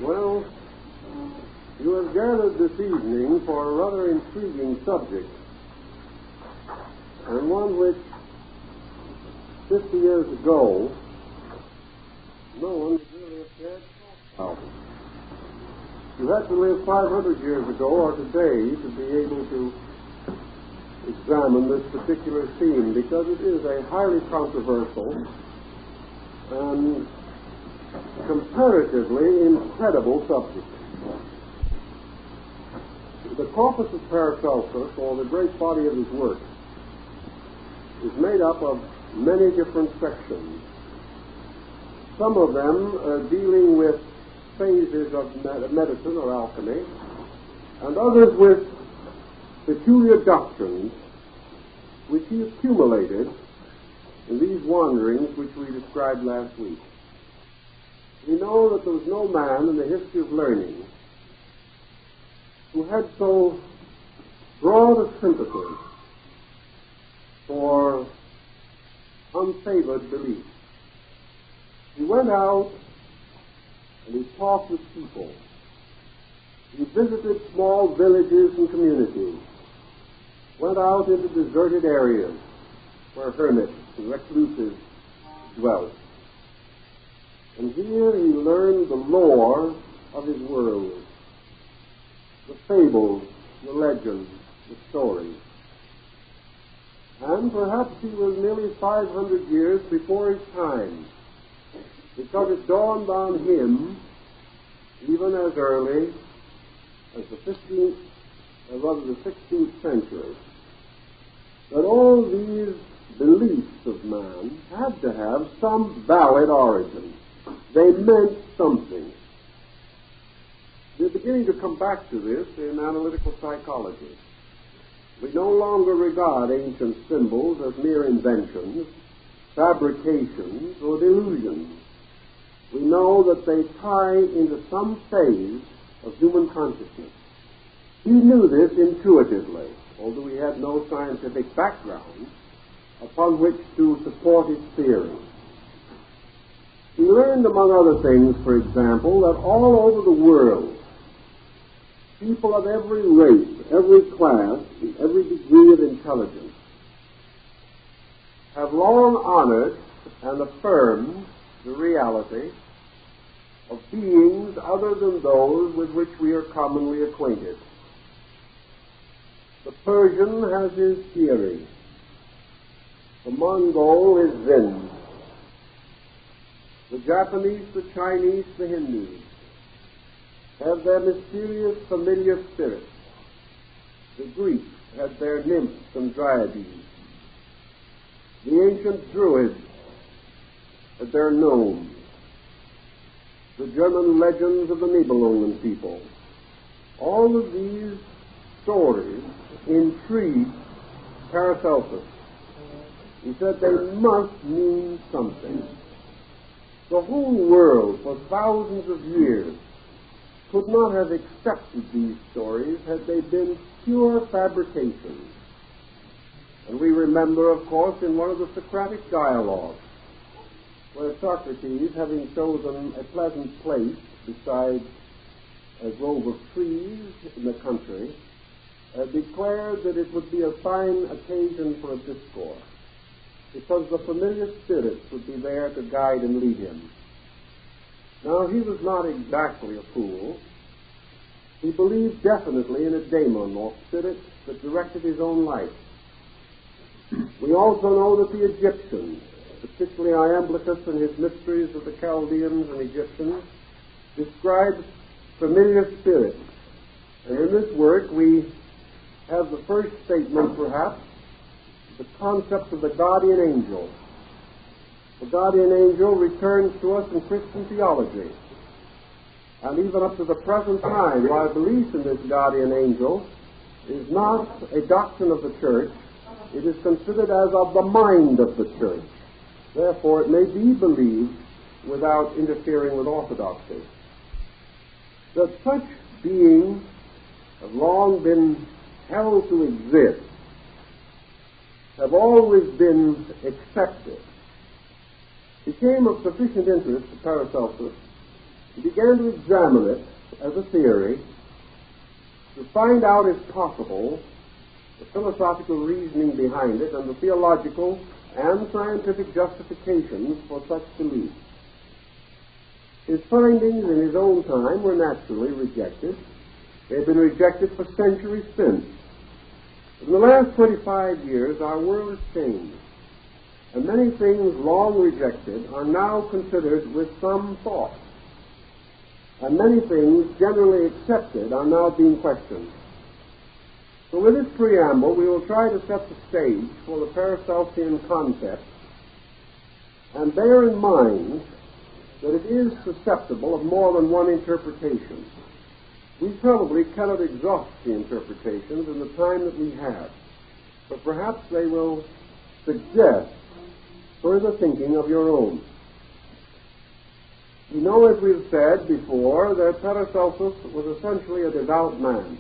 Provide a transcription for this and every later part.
Well, you have gathered this evening for a rather intriguing subject, and one which 50 years ago no one would really have cared to talk about. You had to live 500 years ago or today to be able to examine this particular theme, because it is a highly controversial and comparatively incredible subject. The corpus of Paracelsus, or the great body of his work, is made up of many different sections. Some of them are dealing with phases of medicine or alchemy, and others with peculiar doctrines which he accumulated in these wanderings which we described last week. We know that there was no man in the history of learning who had so broad a sympathy for unfavored belief. He went out and he talked with people. He visited small villages and communities, went out into deserted areas where hermits and recluses dwelt. And here he learned the lore of his world, the fables, the legends, the stories. And perhaps he was nearly 500 years before his time, because it dawned on him, even as early as the 16th century, that all these beliefs of man had to have some valid origin. They meant something. We're beginning to come back to this in analytical psychology. We no longer regard ancient symbols as mere inventions, fabrications, or delusions. We know that they tie into some phase of human consciousness. He knew this intuitively, although he had no scientific background upon which to support his theory. He learned, among other things, for example, that all over the world, people of every race, every class, every degree of intelligence have long honored and affirmed the reality of beings other than those with which we are commonly acquainted. The Persian has his Kiri. The Mongol is Zen. The Japanese, the Chinese, the Hindus have their mysterious familiar spirits. The Greeks had their nymphs and dryads. The ancient Druids had their gnomes. The German legends of the Nibelungen people. All of these stories intrigued Paracelsus. He said they must mean something. The whole world for thousands of years could not have accepted these stories had they been pure fabrications. And we remember, of course, in one of the Socratic dialogues, where Socrates, having chosen a pleasant place beside a grove of trees in the country, declared that it would be a fine occasion for a discourse, because the familiar spirits would be there to guide and lead him. Now, he was not exactly a fool. He believed definitely in a daemon, or spirit, that directed his own life. We also know that the Egyptians, particularly Iamblichus and his mysteries of the Chaldeans and Egyptians, described familiar spirits. And in this work we have the first statement, perhaps, the concept of the guardian angel. The guardian angel returns to us in Christian theology. And even up to the present time, while belief in this guardian angel is not a doctrine of the church, it is considered as of the mind of the church. Therefore, it may be believed without interfering with orthodoxy. That such beings have long been held to exist, have always been accepted, became of sufficient interest to Paracelsus He began to examine it as a theory to find out, if possible, the philosophical reasoning behind it and the theological and scientific justifications for such beliefs. His findings in his own time were naturally rejected. They had been rejected for centuries since. In the last 25 years, our world has changed, and many things long rejected are now considered with some thought, and many things generally accepted are now being questioned. So with this preamble, we will try to set the stage for the Paracelsian concept, and bear in mind that it is susceptible of more than one interpretation. We probably cannot exhaust the interpretations in the time that we have, but perhaps they will suggest further thinking of your own. We know, as we've said before, that Paracelsus was essentially a devout man,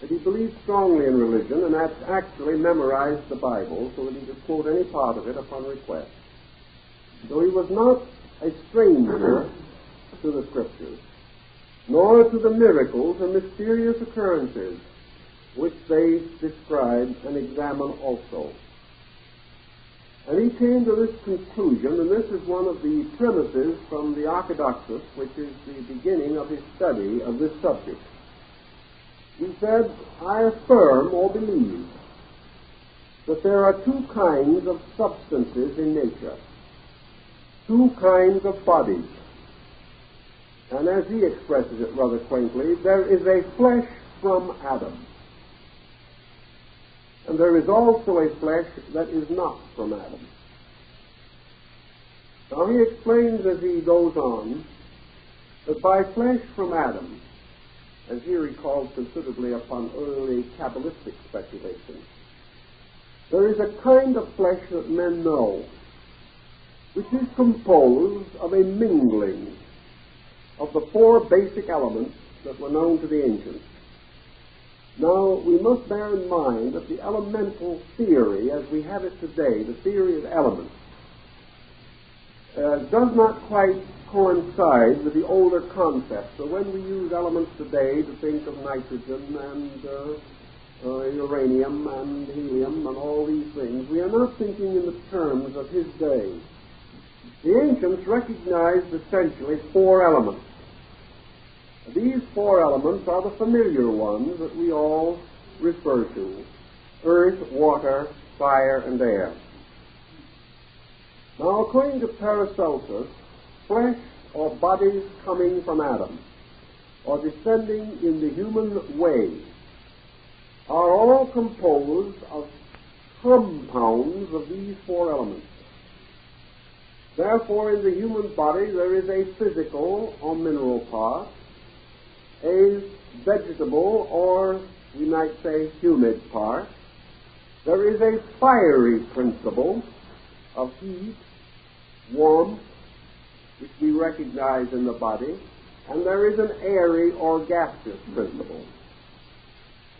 that he believed strongly in religion and had actually memorized the Bible so that he could quote any part of it upon request. Though he was not a stranger to the Scriptures, nor to the miracles and mysterious occurrences which they describe and examine also. And he came to this conclusion, and this is one of the premises from the Orthodoxus, which is the beginning of his study of this subject. He said, I affirm or believe that there are two kinds of substances in nature, two kinds of bodies. And as he expresses it rather quaintly, there is a flesh from Adam, and there is also a flesh that is not from Adam. Now he explains as he goes on that by flesh from Adam, as he recalls considerably upon early Kabbalistic speculation, there is a kind of flesh that men know, which is composed of a mingling of the four basic elements that were known to the ancients. Now, we must bear in mind that the elemental theory, as we have it today, the theory of elements, does not quite coincide with the older concepts. So when we use elements today to think of nitrogen and uranium and helium and all these things, we are not thinking in the terms of his day. The ancients recognized essentially four elements. These four elements are the familiar ones that we all refer to: earth, water, fire, and air. Now, according to Paracelsus, flesh or bodies coming from Adam or descending in the human way are all composed of compounds of these four elements. Therefore, in the human body there is a physical or mineral part, a vegetable or, we might say, humid part. There is a fiery principle of heat, warmth, which we recognize in the body, and there is an airy or gaseous principle.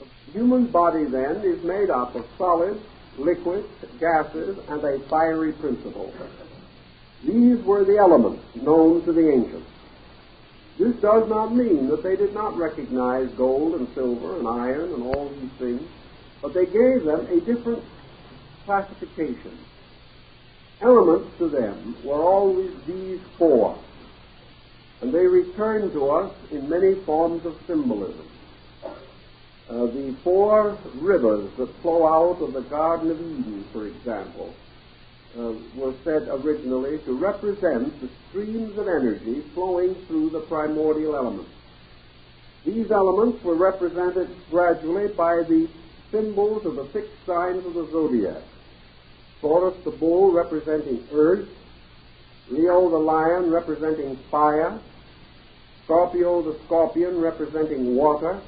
The human body, then, is made up of solids, liquids, gases, and a fiery principle. These were the elements known to the ancients. This does not mean that they did not recognize gold and silver and iron and all these things, but they gave them a different classification. Elements to them were always these four, and they return to us in many forms of symbolism. The four rivers that flow out of the Garden of Eden, for example, were said originally to represent the streams of energy flowing through the primordial elements. These elements were represented gradually by the symbols of the fixed signs of the zodiac. Taurus the bull representing earth, Leo the lion representing fire, Scorpio the scorpion representing water,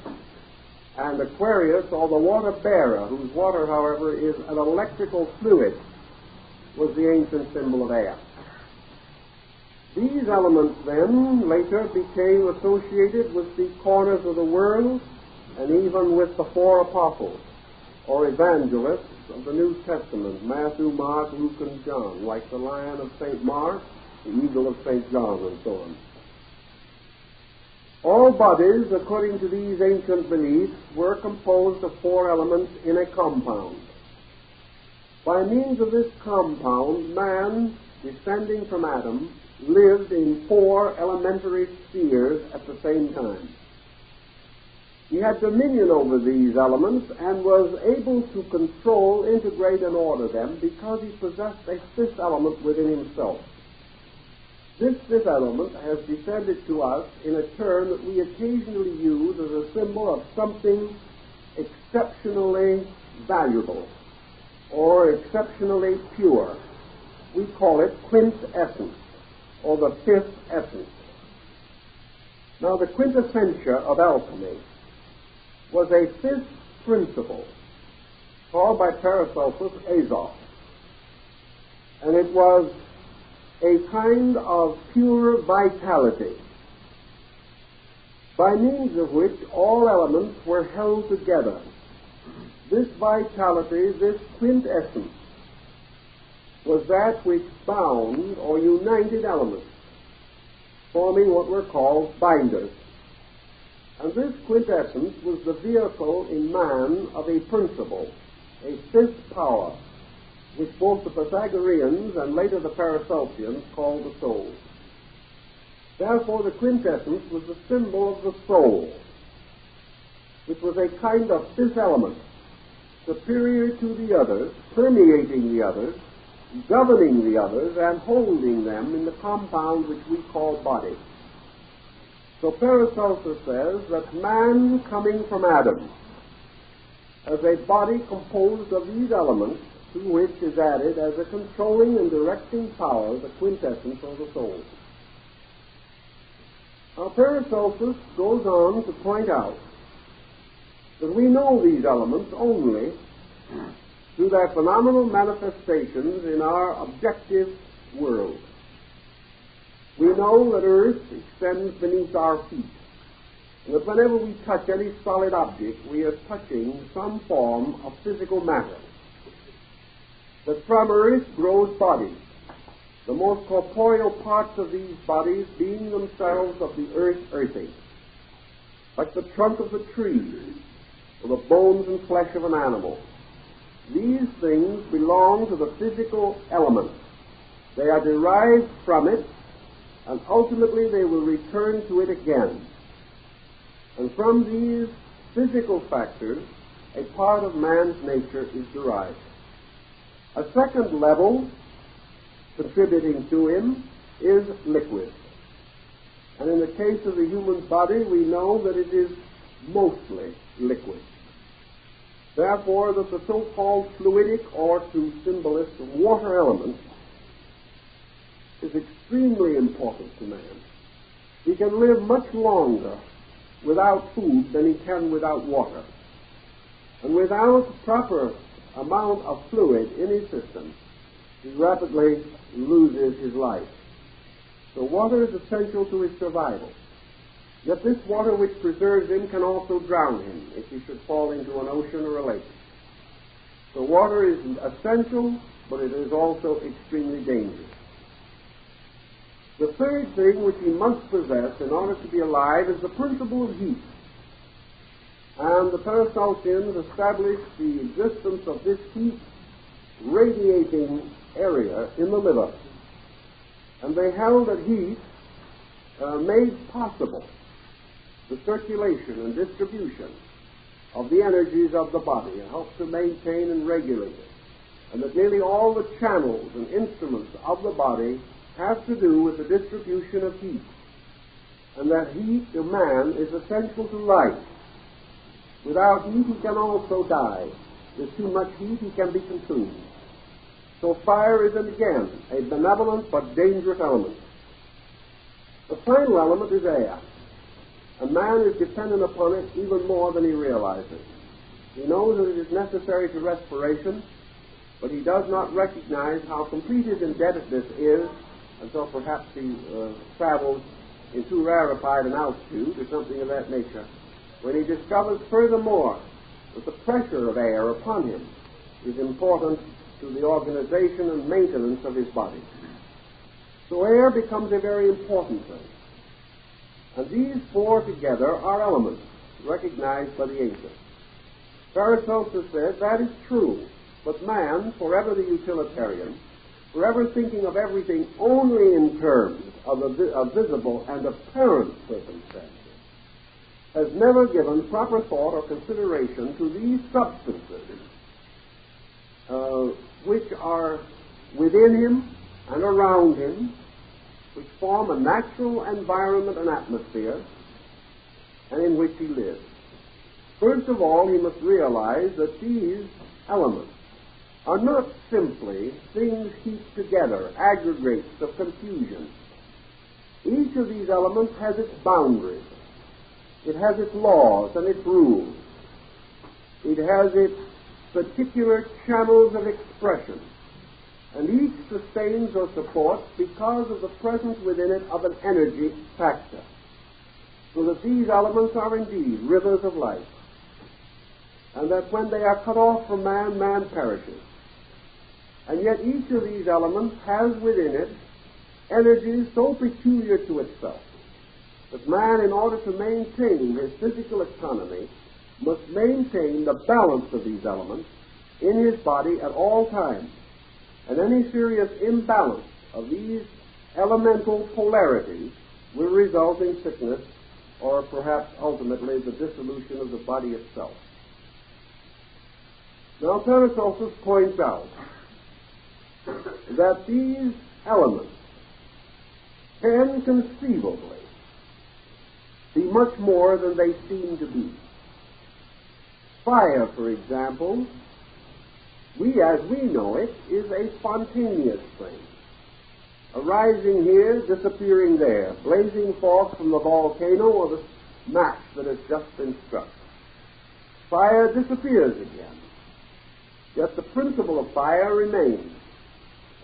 and Aquarius, or the water bearer, whose water, however, is an electrical fluid, was the ancient symbol of air. These elements then later became associated with the corners of the world and even with the four apostles or evangelists of the New Testament: Matthew, Mark, Luke, and John, like the lion of St. Mark, the eagle of St. John, and so on. All bodies, according to these ancient beliefs, were composed of four elements in a compound. By means of this compound, man, descending from Adam, lived in four elementary spheres at the same time. He had dominion over these elements and was able to control, integrate, and order them because he possessed a fifth element within himself. This fifth element has descended to us in a term that we occasionally use as a symbol of something exceptionally valuable or exceptionally pure. We call it quintessence, or the fifth essence. Now, the quintessentia of alchemy was a fifth principle called by Paracelsus azos, and it was a kind of pure vitality by means of which all elements were held together. This vitality, this quintessence, was that which bound or united elements, forming what were called binders. And this quintessence was the vehicle in man of a principle, a fifth power, which both the Pythagoreans and later the Paracelsians called the soul. Therefore, the quintessence was the symbol of the soul, which was a kind of fifth element, superior to the others, permeating the others, governing the others, and holding them in the compound which we call body. So Paracelsus says that man coming from Adam as a body composed of these elements, to which is added as a controlling and directing power the quintessence or the soul. Now Paracelsus goes on to point out that we know these elements only through their phenomenal manifestations in our objective world. We know that earth extends beneath our feet, and that whenever we touch any solid object, we are touching some form of physical matter. That from earth grows bodies, the most corporeal parts of these bodies being themselves of the earthy, like the trunk of the tree, or the bones and flesh of an animal. These things belong to the physical element. They are derived from it, and ultimately they will return to it again. And from these physical factors, a part of man's nature is derived. A second level contributing to him is liquid. And in the case of the human body, we know that it is mostly liquid. Therefore, that the so-called fluidic, or to symbolists, water element, is extremely important to man. He can live much longer without food than he can without water. And without proper amount of fluid in his system, he rapidly loses his life. So water is essential to his survival. Yet this water which preserves him can also drown him if he should fall into an ocean or a lake. So water is essential, but it is also extremely dangerous. The third thing which he must possess in order to be alive is the principle of heat. And the Paracelsians established the existence of this heat radiating area in the liver. And they held that heat made possible the circulation and distribution of the energies of the body and helped to maintain and regulate it. And that nearly all the channels and instruments of the body have to do with the distribution of heat. And that heat to man is essential to life. Without heat he can also die. With too much heat he can be consumed. So fire is again a benevolent but dangerous element. The final element is air. And man is dependent upon it even more than he realizes. He knows that it is necessary to respiration, but he does not recognize how complete his indebtedness is until perhaps he travels in too rarefied an altitude or something of that nature, when he discovers furthermore that the pressure of air upon him is important to the organization and maintenance of his body. So air becomes a very important thing. And these four together are elements recognized by the ancients. Paracelsus said that is true, but man, forever the utilitarian, forever thinking of everything only in terms of visible and apparent circumstances, has never given proper thought or consideration to these substances which are within him and around him, which form a natural environment and atmosphere, and in which he lives. First of all, he must realize that these elements are not simply things heaped together, aggregates of confusion. Each of these elements has its boundaries. It has its laws and its rules. It has its particular channels of expression. And each sustains or supports because of the presence within it of an energy factor. So that these elements are indeed rivers of life. And that when they are cut off from man, man perishes. And yet each of these elements has within it energy so peculiar to itself that man, in order to maintain his physical economy, must maintain the balance of these elements in his body at all times. And any serious imbalance of these elemental polarities will result in sickness or perhaps ultimately the dissolution of the body itself. Now Paracelsus points out that these elements can conceivably be much more than they seem to be. Fire, for example, as we know it, is a spontaneous thing, arising here, disappearing there, blazing forth from the volcano or the match that has just been struck. Fire disappears again, yet the principle of fire remains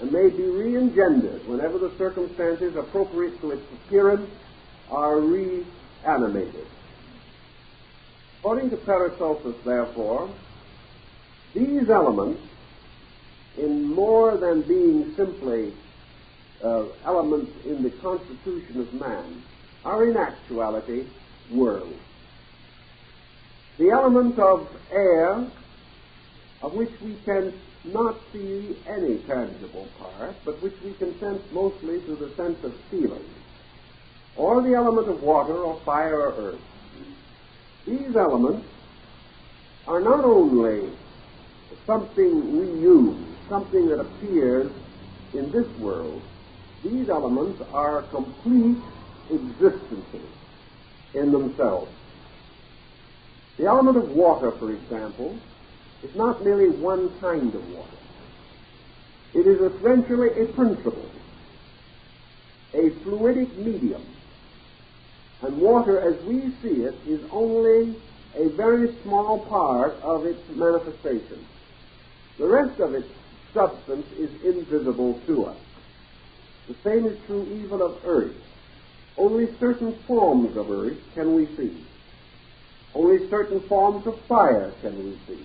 and may be re-engendered whenever the circumstances appropriate to its appearance are reanimated. According to Paracelsus, therefore, these elements, in more than being simply elements in the constitution of man, are in actuality worlds. The element of air, of which we can not see any tangible part, but which we can sense mostly through the sense of feeling, or the element of water or fire or earth. These elements are not only something we use, something that appears in this world. These elements are complete existences in themselves. The element of water, for example, is not merely one kind of water. It is essentially a principle, a fluidic medium. And water, as we see it, is only a very small part of its manifestation. The rest of its substance is invisible to us. The same is true even of earth. Only certain forms of earth can we see. Only certain forms of fire can we see.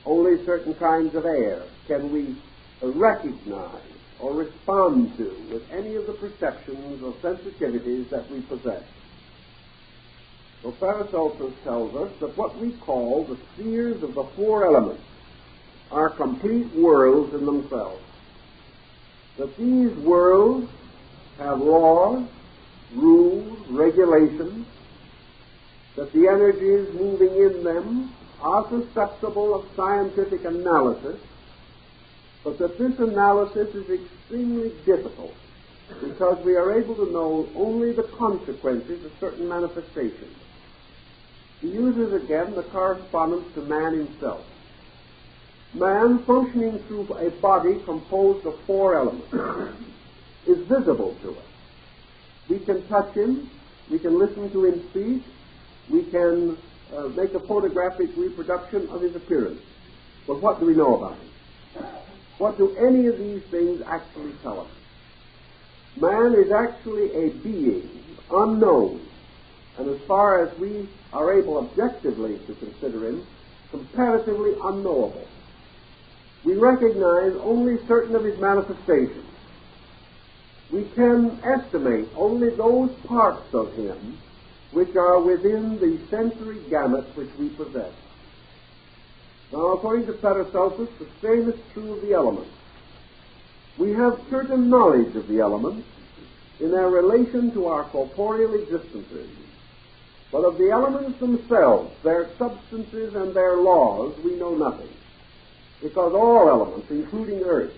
Only certain kinds of air can we recognize or respond to with any of the perceptions or sensitivities that we possess. So Paracelsus tells us that what we call the spheres of the four elements are complete worlds in themselves. That these worlds have laws, rules, regulations, that the energies moving in them are susceptible of scientific analysis, but that this analysis is extremely difficult because we are able to know only the consequences of certain manifestations. He uses again the correspondence to man himself. Man, functioning through a body composed of four elements, is visible to us. We can touch him, we can listen to him speak, we can make a photographic reproduction of his appearance. But what do we know about him? What do any of these things actually tell us? Man is actually a being unknown, and as far as we are able objectively to consider him, comparatively unknowable. We recognize only certain of his manifestations. we can estimate only those parts of him which are within the sensory gamut which we possess. Now, according to Paracelsus, the same is true of the elements. We have certain knowledge of the elements in their relation to our corporeal existences, but of the elements themselves, their substances and their laws, we know nothing, because all elements, including earth,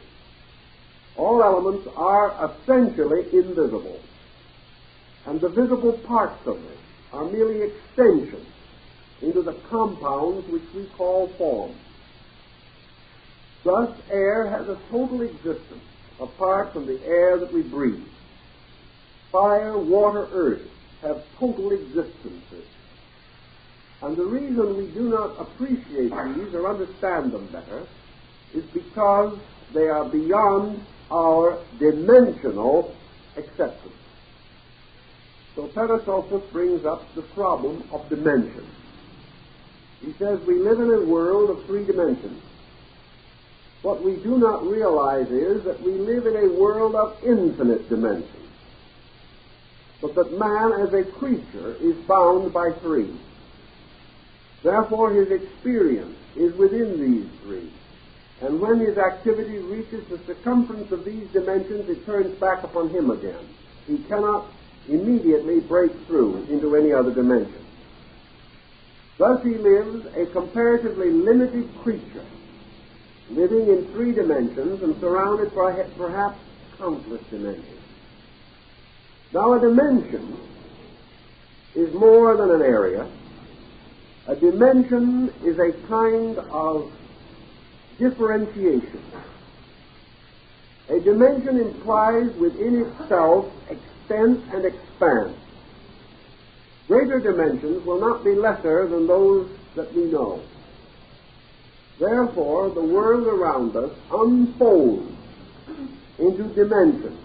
all elements are essentially invisible, and the visible parts of it are merely extensions into the compounds which we call form. Thus, air has a total existence apart from the air that we breathe. Fire, water, earth have total existences. And the reason we do not appreciate these or understand them better is because they are beyond our dimensional acceptance. So Paracelsus brings up the problem of dimensions. He says we live in a world of three dimensions. What we do not realize is that we live in a world of infinite dimensions, but that man as a creature is bound by three. Therefore his experience is within these three, and when his activity reaches the circumference of these dimensions, it turns back upon him again. He cannot immediately break through into any other dimension. Thus he lives a comparatively limited creature, living in three dimensions and surrounded by perhaps countless dimensions. Now, a dimension is more than an area. A dimension is a kind of differentiation. A dimension implies within itself extent and expanse. Greater dimensions will not be lesser than those that we know. Therefore, the world around us unfolds into dimensions.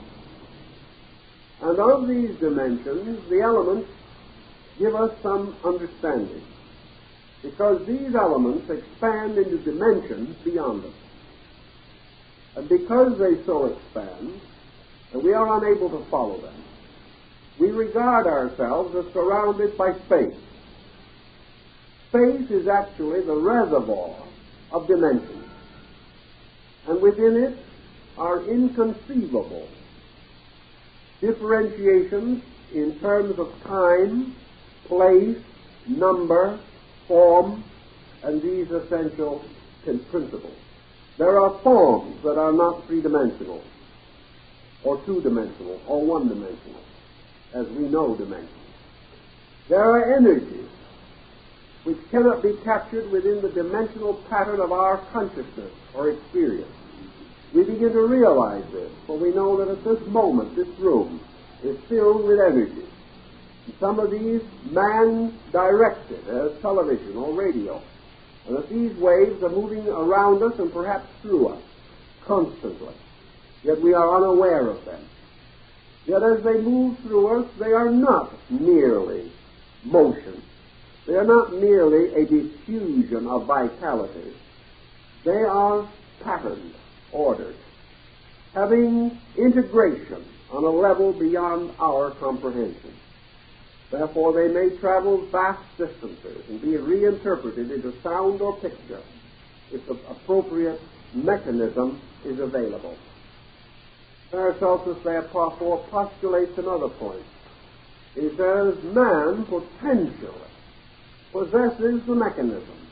And of these dimensions, the elements give us some understanding, because these elements expand into dimensions beyond us. And because they so expand, and we are unable to follow them, we regard ourselves as surrounded by space. Space is actually the reservoir of dimensions, and within it are inconceivable differentiations in terms of time, place, number, form, and these essential principles. There are forms that are not three-dimensional, or two-dimensional, or one-dimensional, as we know dimensions. There are energies which cannot be captured within the dimensional pattern of our consciousness or experience. We begin to realize this, for we know that at this moment, this room is filled with energy. And some of these man directed as television or radio, and that these waves are moving around us and perhaps through us constantly, yet we are unaware of them. Yet as they move through us, they are not merely motion. They are not merely a diffusion of vitality. They are patterned, ordered, having integration on a level beyond our comprehension. Therefore, they may travel vast distances and be reinterpreted into sound or picture if the appropriate mechanism is available. Paracelsus therefore postulates another point. He says, man potentially possesses the mechanism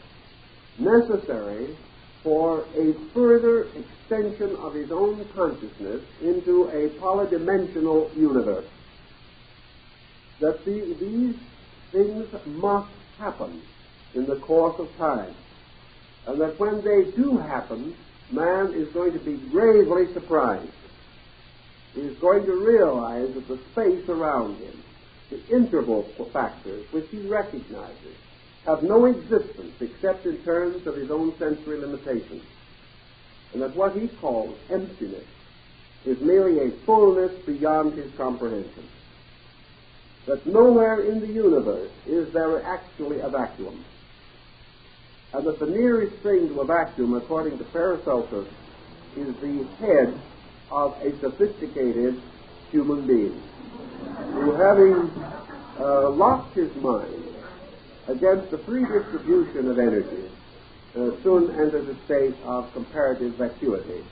necessary for a further extension of his own consciousness into a polydimensional universe. That these things must happen in the course of time, and that when they do happen, man is going to be gravely surprised. He is going to realize that the space around him, the interval factors which he recognizes, have no existence except in terms of his own sensory limitations, and that what he calls emptiness is merely a fullness beyond his comprehension. That nowhere in the universe is there actually a vacuum, and that the nearest thing to a vacuum, according to Paracelsus, is the head of a sophisticated human being, who having locked his mind against the free distribution of energy, soon enters a state of comparative vacuity.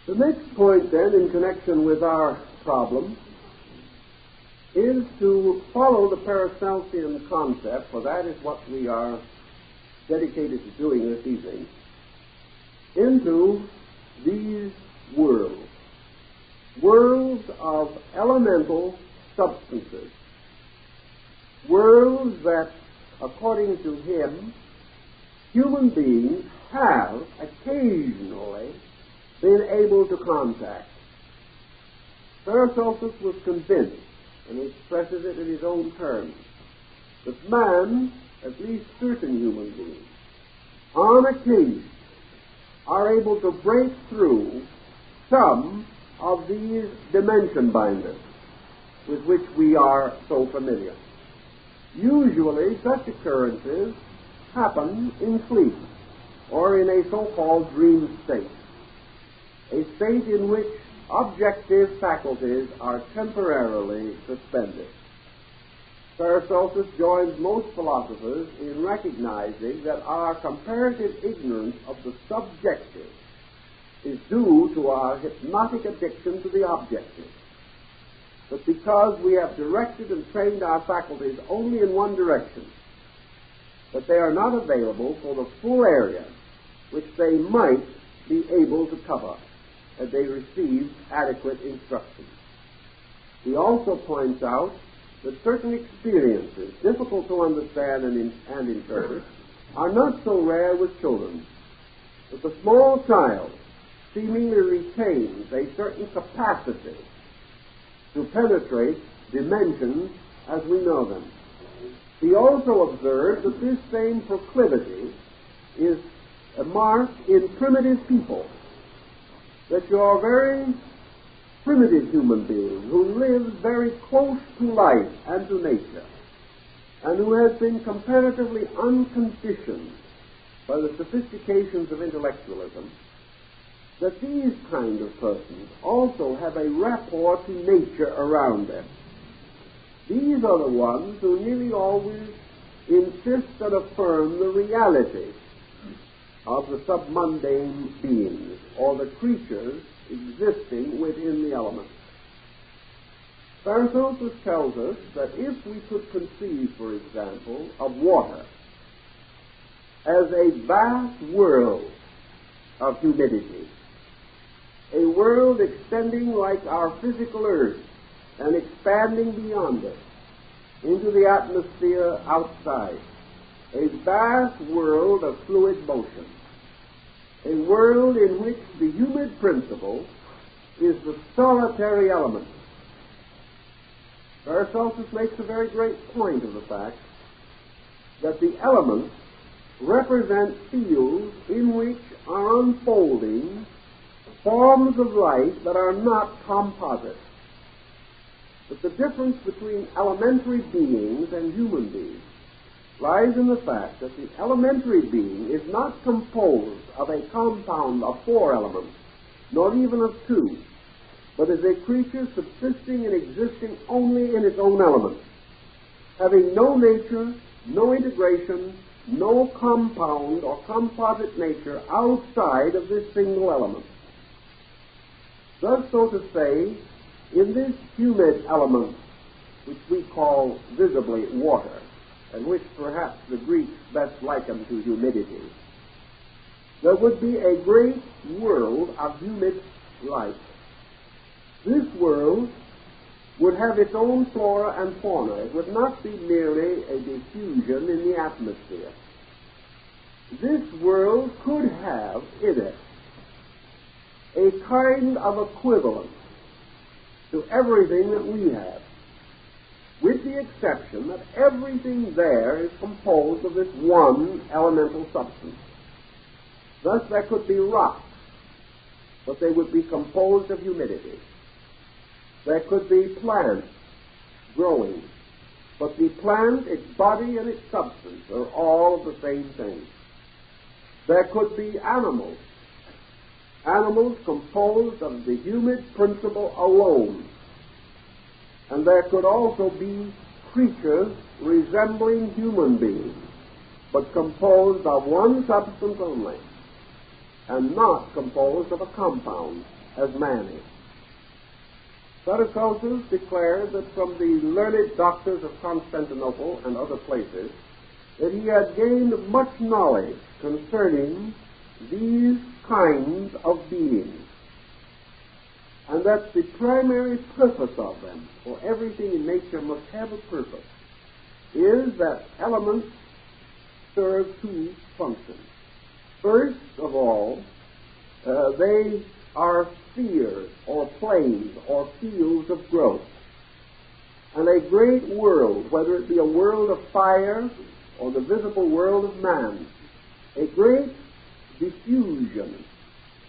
The next point, then, in connection with our problem, is to follow the Paracelsian concept, for that is what we are dedicated to doing this evening, into these worlds of elemental substances, worlds that, according to him, human beings have occasionally been able to contact. Paracelsus was convinced, and he expresses it in his own terms, that man, at least certain human beings, on occasion are able to break through some of these dimension binders with which we are so familiar. Usually such occurrences happen in sleep or in a so-called dream state, a state in which objective faculties are temporarily suspended. Paracelsus joins most philosophers in recognizing that our comparative ignorance of the subjective is due to our hypnotic addiction to the objective. But because we have directed and trained our faculties only in one direction, that they are not available for the full area which they might be able to cover had they received adequate instruction. He also points out that certain experiences, difficult to understand and interpret, are not so rare with children, that the small child seemingly retains a certain capacity to penetrate dimensions as we know them. He also observed that this same proclivity is a mark in primitive people, that your very primitive human being who lives very close to life and to nature, and who has been comparatively unconditioned by the sophistications of intellectualism, that these kind of persons also have a rapport to nature around them. These are the ones who nearly always insist and affirm the reality of the submundane beings, or the creatures existing within the elements. Paracelsus tells us that if we could conceive, for example, of water as a vast world of humidity, a world extending like our physical earth and expanding beyond it into the atmosphere outside, a vast world of fluid motion, a world in which the humid principle is the solitary element. Paracelsus makes a very great point of the fact that the elements represent fields in which are unfolding forms of life that are not composite. But the difference between elementary beings and human beings lies in the fact that the elementary being is not composed of a compound of 4 elements, nor even of 2, but is a creature subsisting and existing only in its own elements, having no nature, no integration, no compound or composite nature outside of this single element. Thus, so to say, in this humid element, which we call visibly water, and which perhaps the Greeks best liken to humidity, there would be a great world of humid life. This world would have its own flora and fauna. It would not be merely a diffusion in the atmosphere. This world could have in it a kind of equivalent to everything that we have, with the exception that everything there is composed of this one elemental substance. Thus there could be rocks, but they would be composed of humidity. There could be plants growing, but the plant, its body, and its substance are all of the same thing. There could be animals, animals composed of the humid principle alone. And there could also be creatures resembling human beings, but composed of one substance only, and not composed of a compound, as man is. Paracelsus declared that from the learned doctors of Constantinople and other places that he had gained much knowledge concerning these kinds of beings, and that the primary purpose of them, for everything in nature must have a purpose, is that elements serve two functions. First of all, they are spheres or planes or fields of growth. And a great world, whether it be a world of fire or the visible world of man, a great diffusion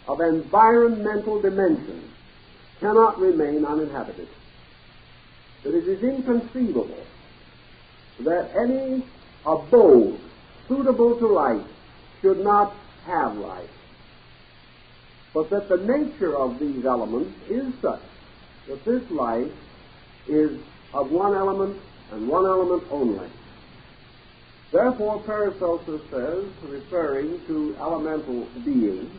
of environmental dimensions cannot remain uninhabited. That it is inconceivable that any abode suitable to life should not have life, but that the nature of these elements is such that this life is of one element and one element only. Therefore, Paracelsus says, referring to elemental beings,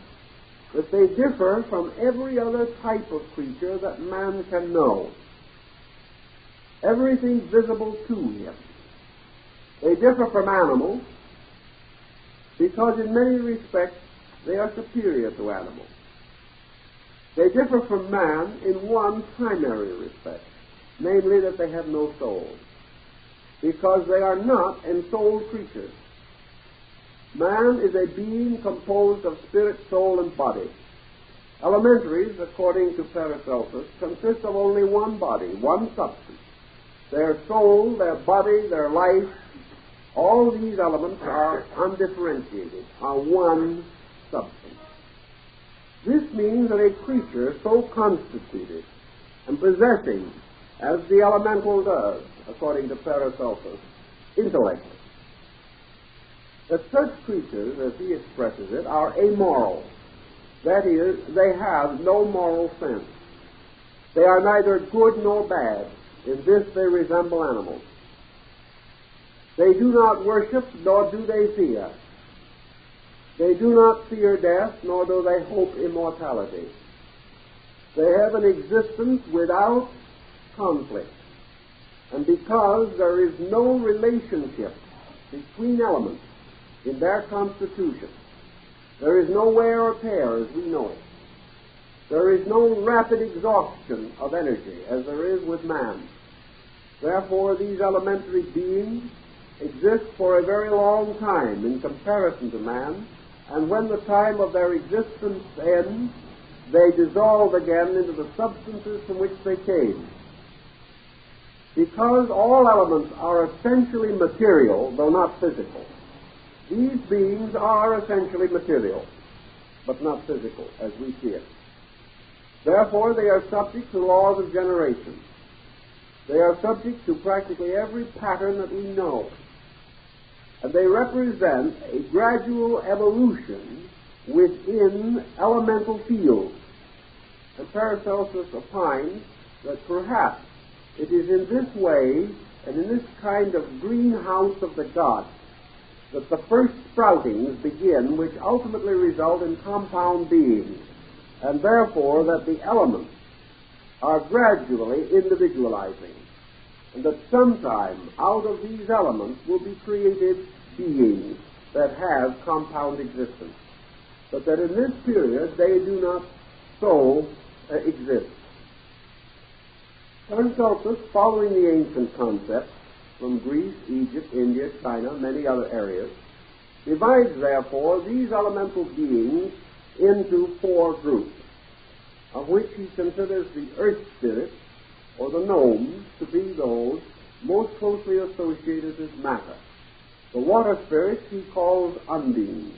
that they differ from every other type of creature that man can know. Everything visible to him. They differ from animals because in many respects they are superior to animals. They differ from man in one primary respect, namely that they have no soul, because they are not ensouled creatures. Man is a being composed of spirit, soul, and body. Elementaries, according to Paracelsus, consist of only one body, one substance. Their soul, their body, their life, all these elements are undifferentiated, are one substance. This means that a creature so constituted and possessing, as the elemental does, according to Paracelsus, intellect, that such creatures, as he expresses it, are amoral. That is, they have no moral sense. They are neither good nor bad. In this they resemble animals. They do not worship, nor do they fear. They do not fear death, nor do they hope immortality. They have an existence without conflict. And because there is no relationship between elements in their constitution, there is no wear or tear as we know it. There is no rapid exhaustion of energy as there is with man. Therefore, these elementary beings exist for a very long time in comparison to man, and when the time of their existence ends, they dissolve again into the substances from which they came. Because all elements are essentially material, though not physical, these beings are essentially material, but not physical, as we see it. Therefore, they are subject to laws of generation. They are subject to practically every pattern that we know. And they represent a gradual evolution within elemental fields. And Paracelsus opines that perhaps it is in this way and in this kind of greenhouse of the gods that the first sproutings begin, which ultimately result in compound beings, and therefore that the elements are gradually individualizing, and that sometime out of these elements will be created beings that have compound existence, but that in this period they do not so exist. Paracelsus, following the ancient concepts from Greece, Egypt, India, China, many other areas, divides therefore these elemental beings into four groups, of which he considers the earth spirits, or the gnomes, to be those most closely associated with matter. The water spirits he calls undines,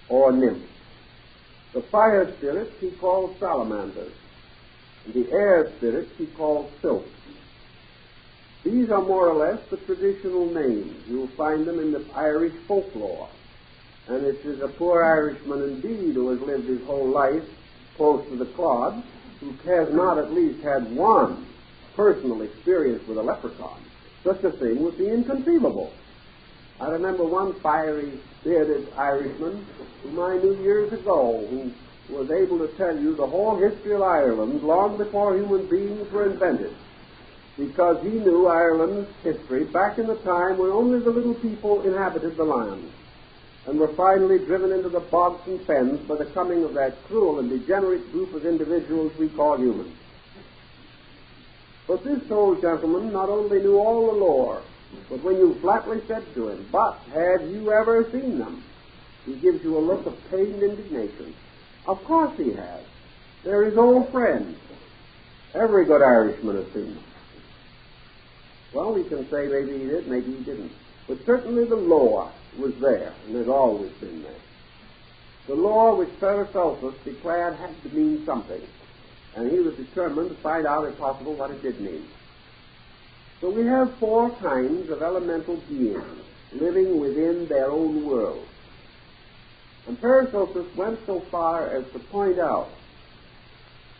or nymphs. The fire spirits he calls salamanders, and the air spirits he calls sylphs. These are more or less the traditional names. You'll find them in the Irish folklore. And it is a poor Irishman indeed who has lived his whole life close to the clod who has not at least had one personal experience with a leprechaun. Such a thing would be inconceivable. I remember one fiery, bearded Irishman whom I knew years ago who was able to tell you the whole history of Ireland long before human beings were invented, because he knew Ireland's history back in the time when only the little people inhabited the land and were finally driven into the bogs and fens by the coming of that cruel and degenerate group of individuals we call humans. But this old gentleman not only knew all the lore, but when you flatly said to him, "But have you ever seen them?" he gives you a look of pained indignation. Of course he has. They're his old friends. Every good Irishman has seen them. Well, we can say maybe he did, maybe he didn't. But certainly the lore was there, and has always been there. The lore which Paracelsus declared had to mean something, and he was determined to find out, if possible, what it did mean. So we have four kinds of elemental beings living within their own world. And Paracelsus went so far as to point out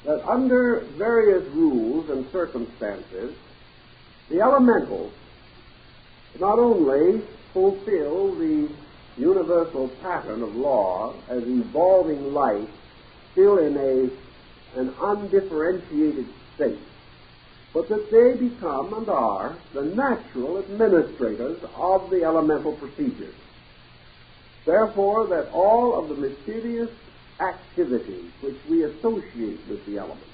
that under various rules and circumstances, the elementals not only fulfill the universal pattern of law as evolving life still in an undifferentiated state, but that they become and are the natural administrators of the elemental procedures. Therefore, that all of the mysterious activities which we associate with the elements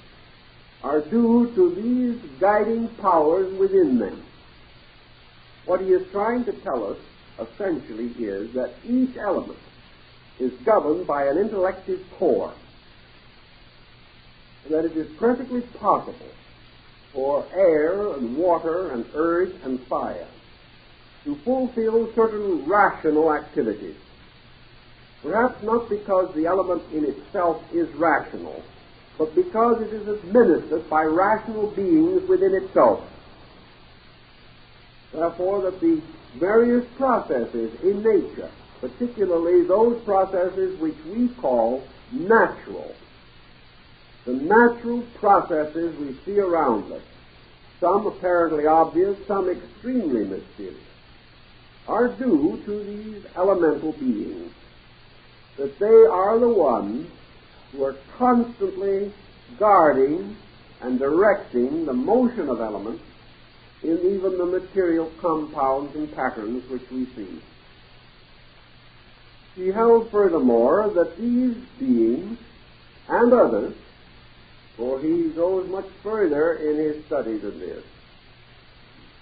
are due to these guiding powers within them. What he is trying to tell us, essentially, is that each element is governed by an intellective core, that it is perfectly possible for air and water and earth and fire to fulfill certain rational activities. Perhaps not because the element in itself is rational, but because it is administered by rational beings within itself. Therefore, that the various processes in nature, particularly those processes which we call natural, the natural processes we see around us, some apparently obvious, some extremely mysterious, are due to these elemental beings, that they are the ones who are constantly guarding and directing the motion of elements in even the material compounds and patterns which we see. He held furthermore that these beings and others, for he goes much further in his study than this,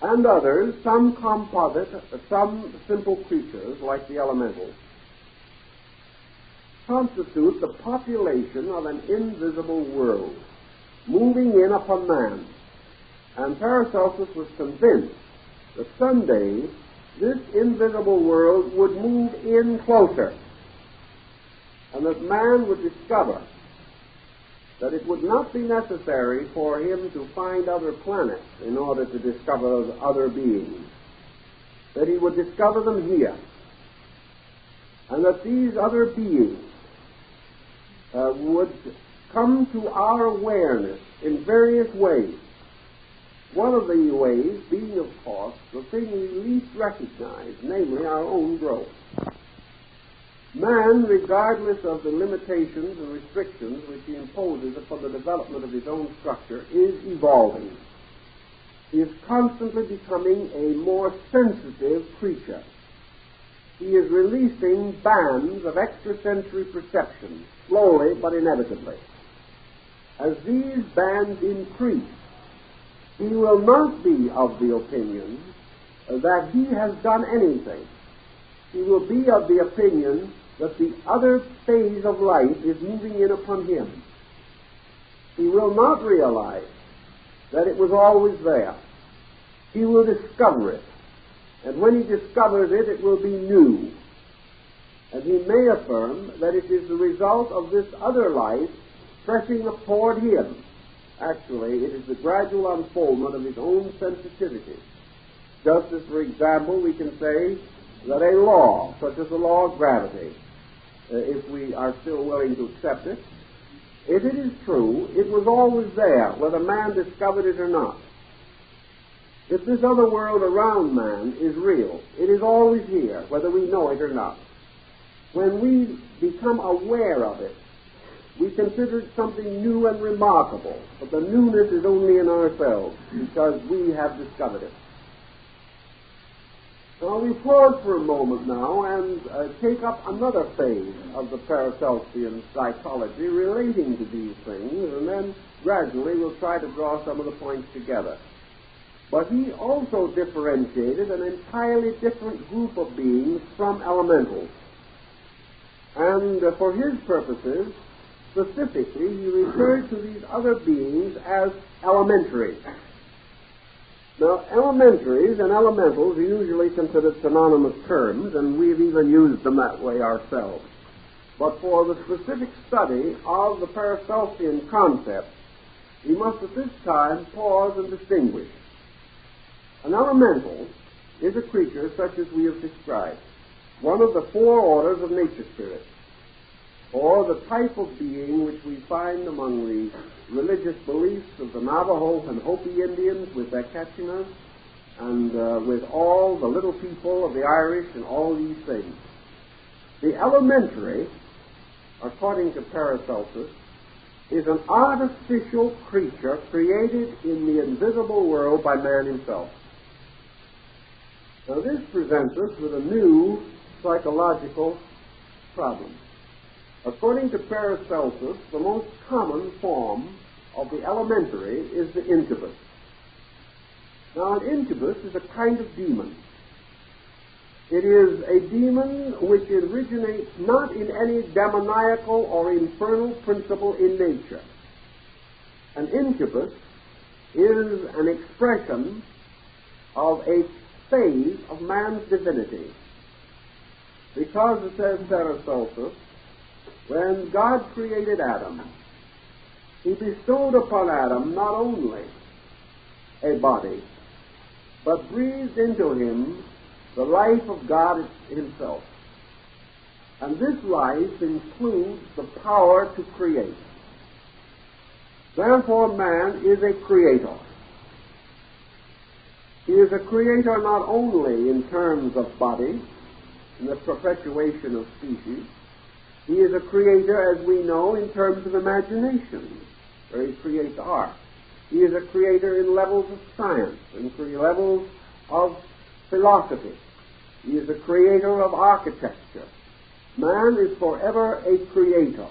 and others, some composite, some simple creatures like the elementals, constitute the population of an invisible world moving in upon man. And Paracelsus was convinced that someday this invisible world would move in closer, and that man would discover that it would not be necessary for him to find other planets in order to discover other beings, that he would discover them here, and that these other beings would come to our awareness in various ways. One of the ways being, of course, the thing we least recognize, namely our own growth. Man, regardless of the limitations and restrictions which he imposes upon the development of his own structure, is evolving. He is constantly becoming a more sensitive creature. He is releasing bands of extrasensory perception, slowly but inevitably. As these bands increase, he will not be of the opinion that he has done anything. He will be of the opinion that the other phase of life is moving in upon him. He will not realize that it was always there. He will discover it. And when he discovers it, it will be new. And he may affirm that it is the result of this other life pressing toward him. Actually, it is the gradual unfoldment of his own sensitivity. Just as, for example, we can say that a law, such as the law of gravity, if we are still willing to accept it, if it is true, it was always there, whether man discovered it or not. If this other world around man is real, it is always here, whether we know it or not. When we become aware of it, we consider it something new and remarkable, but the newness is only in ourselves, because we have discovered it. Now we pause for a moment now and take up another phase of the Paracelsian psychology relating to these things, and then gradually we'll try to draw some of the points together. But he also differentiated an entirely different group of beings from elementals. And for his purposes, specifically, he referred to these other beings as elementary. Now, elementaries and elementals are usually considered synonymous terms, and we've even used them that way ourselves. But for the specific study of the Paracelsian concept, we must at this time pause and distinguish. An elemental is a creature such as we have described, one of the four orders of nature spirits, or the type of being which we find among the religious beliefs of the Navajo and Hopi Indians with their Ketchinas, and with all the little people of the Irish and all these things. The elementary, according to Paracelsus, is an artificial creature created in the invisible world by man himself. Now this presents us with a new psychological problem. According to Paracelsus, the most common form of the elementary is the incubus. Now, an incubus is a kind of demon. It is a demon which originates not in any demoniacal or infernal principle in nature. An incubus is an expression of a phase of man's divinity. Because, it says Paracelsus, when God created Adam, he bestowed upon Adam not only a body, but breathed into him the life of God himself. And this life includes the power to create. Therefore, man is a creator. He is a creator not only in terms of body, in the perpetuation of species. He is a creator, as we know, in terms of imagination, where he creates art. He is a creator in levels of science, in levels of philosophy. He is a creator of architecture. Man is forever a creator,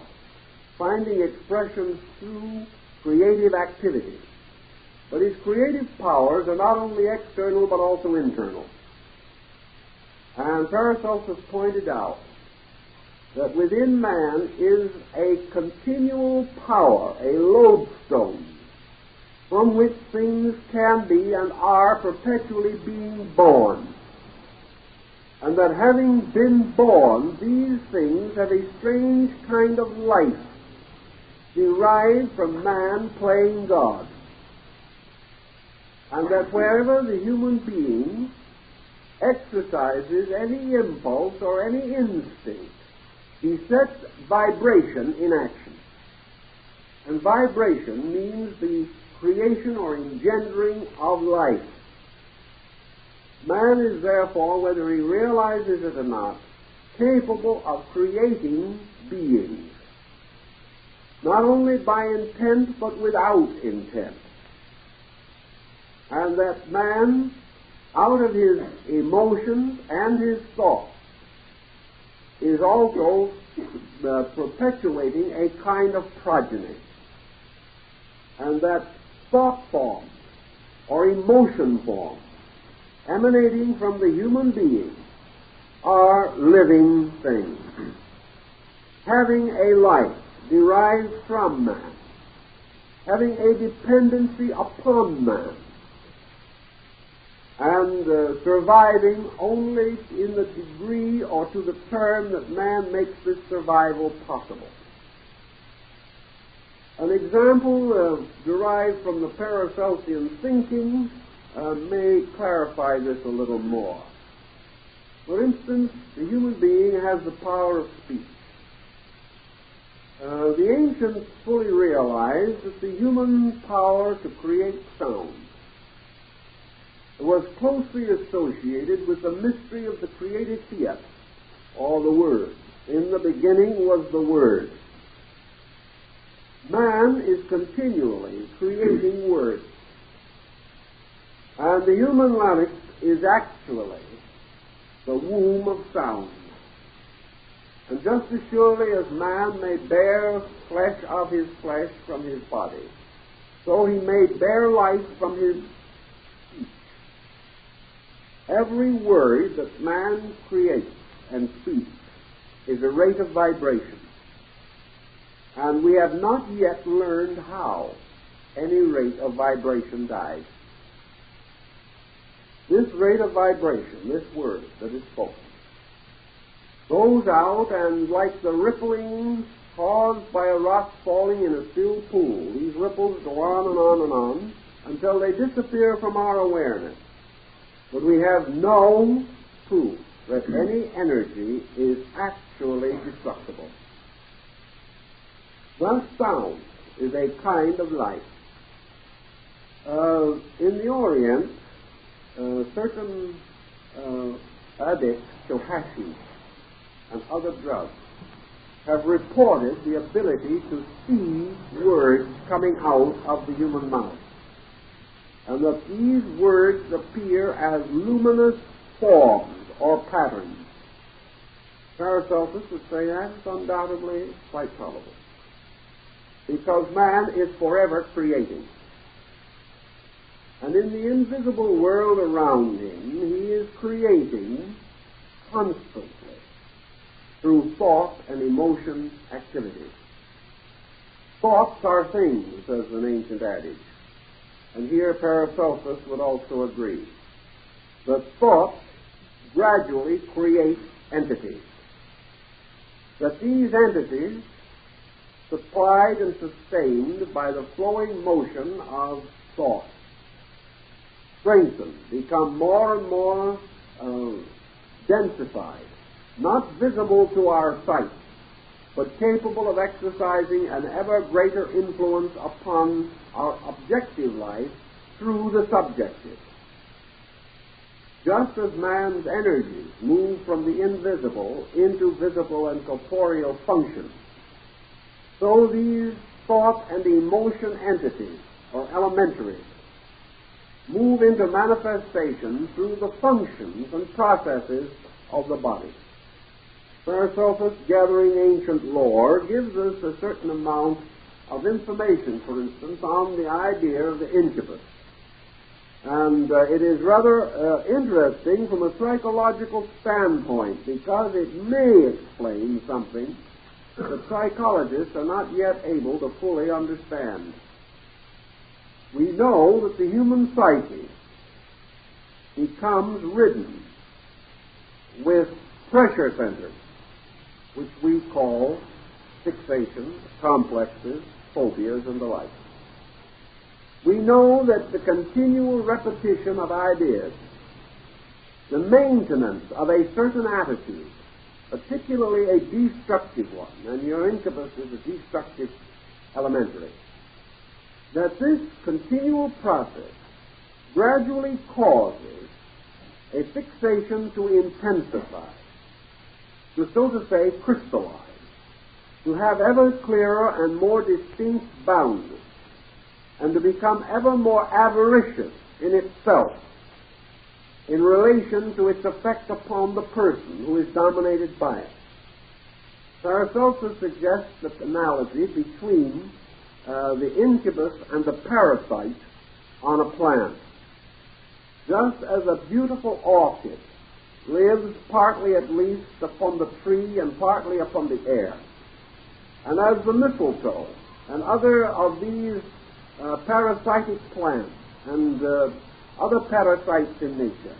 finding expression through creative activity. But his creative powers are not only external but also internal. And Paracelsus pointed out that within man is a continual power, a lodestone, from which things can be and are perpetually being born. And that having been born, these things have a strange kind of life derived from man playing God. And that wherever the human being exercises any impulse or any instinct, he sets vibration in action. And vibration means the creation or engendering of life. Man is therefore, whether he realizes it or not, capable of creating beings, not only by intent but without intent. And that man, out of his emotions and his thoughts, is also perpetuating a kind of progeny. And that thought form or emotion form emanating from the human being are living things, having a life derived from man, having a dependency upon man, and surviving only in the degree or to the term that man makes this survival possible. An example derived from the Paracelsian thinking may clarify this a little more. For instance, the human being has the power of speech. The ancients fully realized that the human power to create sound was closely associated with the mystery of the creative fiat, or the Word. In the beginning was the Word. Man is continually creating words, and the human larynx is actually the womb of sound. And just as surely as man may bear flesh of his flesh from his body, so he may bear life from his speech. Every word that man creates and speaks is a rate of vibration. And we have not yet learned how any rate of vibration dies. This rate of vibration, this word that is spoken, goes out, and like the rippling caused by a rock falling in a still pool, these ripples go on and on and on until they disappear from our awareness. But we have no proof that any energy is actually destructible. Thus, sound is a kind of life. In the Orient, certain addicts to hashish and other drugs have reported the ability to see words coming out of the human mouth, and that these words appear as luminous forms or patterns. Paracelsus would say that is undoubtedly quite probable, because man is forever creating. And in the invisible world around him, he is creating constantly through thought and emotion activities. Thoughts are things, says an ancient adage. And here Paracelsus would also agree that thought gradually creates entities. That these entities, supplied and sustained by the flowing motion of thought, strengthen, become more and more densified, not visible to our sight, but capable of exercising an ever greater influence upon our objective life through the subjective. Just as man's energies move from the invisible into visible and corporeal functions, so these thought and emotion entities, or elementaries, move into manifestation through the functions and processes of the body. Paracelsus, gathering ancient lore, gives us a certain amount of information, for instance, on the idea of the incubus. And it is rather interesting from a psychological standpoint, because it may explain something that psychologists are not yet able to fully understand. We know that the human psyche becomes ridden with pressure centers, which we call fixations, complexes, phobias, and the like. We know that the continual repetition of ideas, the maintenance of a certain attitude, particularly a destructive one, and your incubus is a destructive elementary, that this continual process gradually causes a fixation to intensify, to, so to say, crystallize, to have ever clearer and more distinct boundaries, and to become ever more avaricious in itself in relation to its effect upon the person who is dominated by it. Paracelsus suggests the analogy between the incubus and the parasite on a plant. Just as a beautiful orchid lives partly at least upon the tree and partly upon the air, and as the mistletoe and other of these parasitic plants and other parasites in nature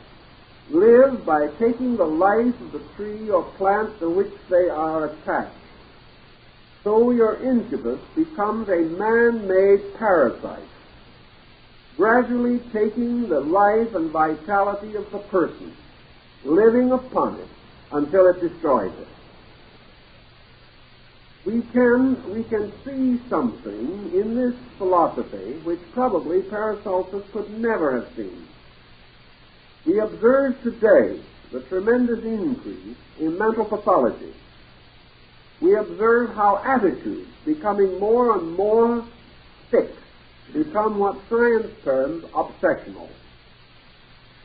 live by taking the life of the tree or plant to which they are attached, so your incubus becomes a man-made parasite, gradually taking the life and vitality of the person, living upon it until it destroys it. we can see something in this philosophy which probably Paracelsus could never have seen. We observe today the tremendous increase in mental pathology. We observe how attitudes, becoming more and more fixed, become what science terms obsessional.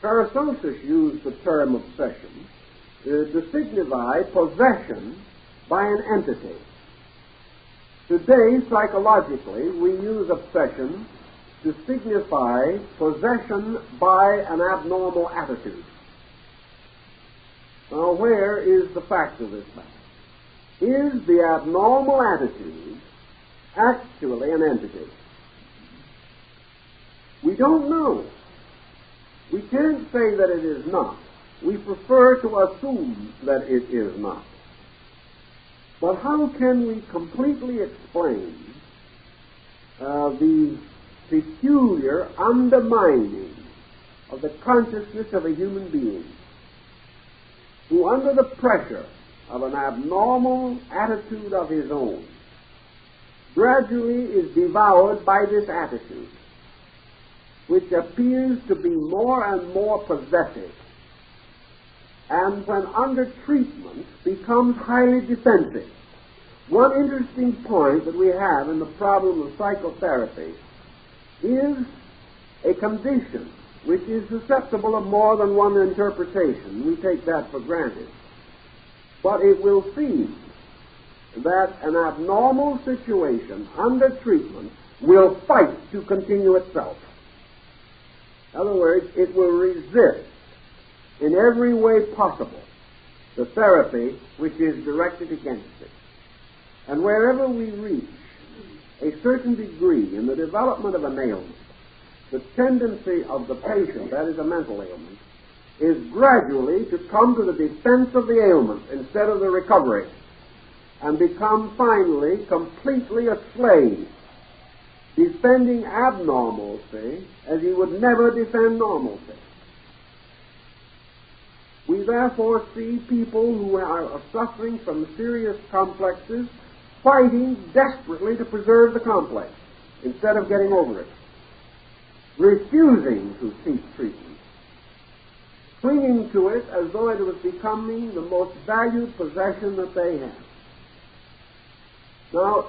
Paracelsus used the term obsession to signify possession by an entity. Today, psychologically, we use obsession to signify possession by an abnormal attitude. Now, where is the fact of this matter? Is the abnormal attitude actually an entity? We don't know. We can't say that it is not. We prefer to assume that it is not. But how can we completely explain the peculiar undermining of the consciousness of a human being who, under the pressure of an abnormal attitude of his own, gradually is devoured by this attitude, which appears to be more and more possessive, and when under treatment becomes highly defensive? One interesting point that we have in the problem of psychotherapy is a condition which is susceptible of more than one interpretation. We take that for granted. But it will seem that an abnormal situation under treatment will fight to continue itself. In other words, it will resist in every way possible the therapy which is directed against it. And wherever we reach a certain degree in the development of an ailment, the tendency of the patient, that is a mental ailment, is gradually to come to the defense of the ailment instead of the recovery, and become finally completely a slave, defending abnormalcy as he would never defend normalcy. We therefore see people who are suffering from serious complexes fighting desperately to preserve the complex instead of getting over it, refusing to seek treatment, clinging to it as though it was becoming the most valued possession that they have. Now,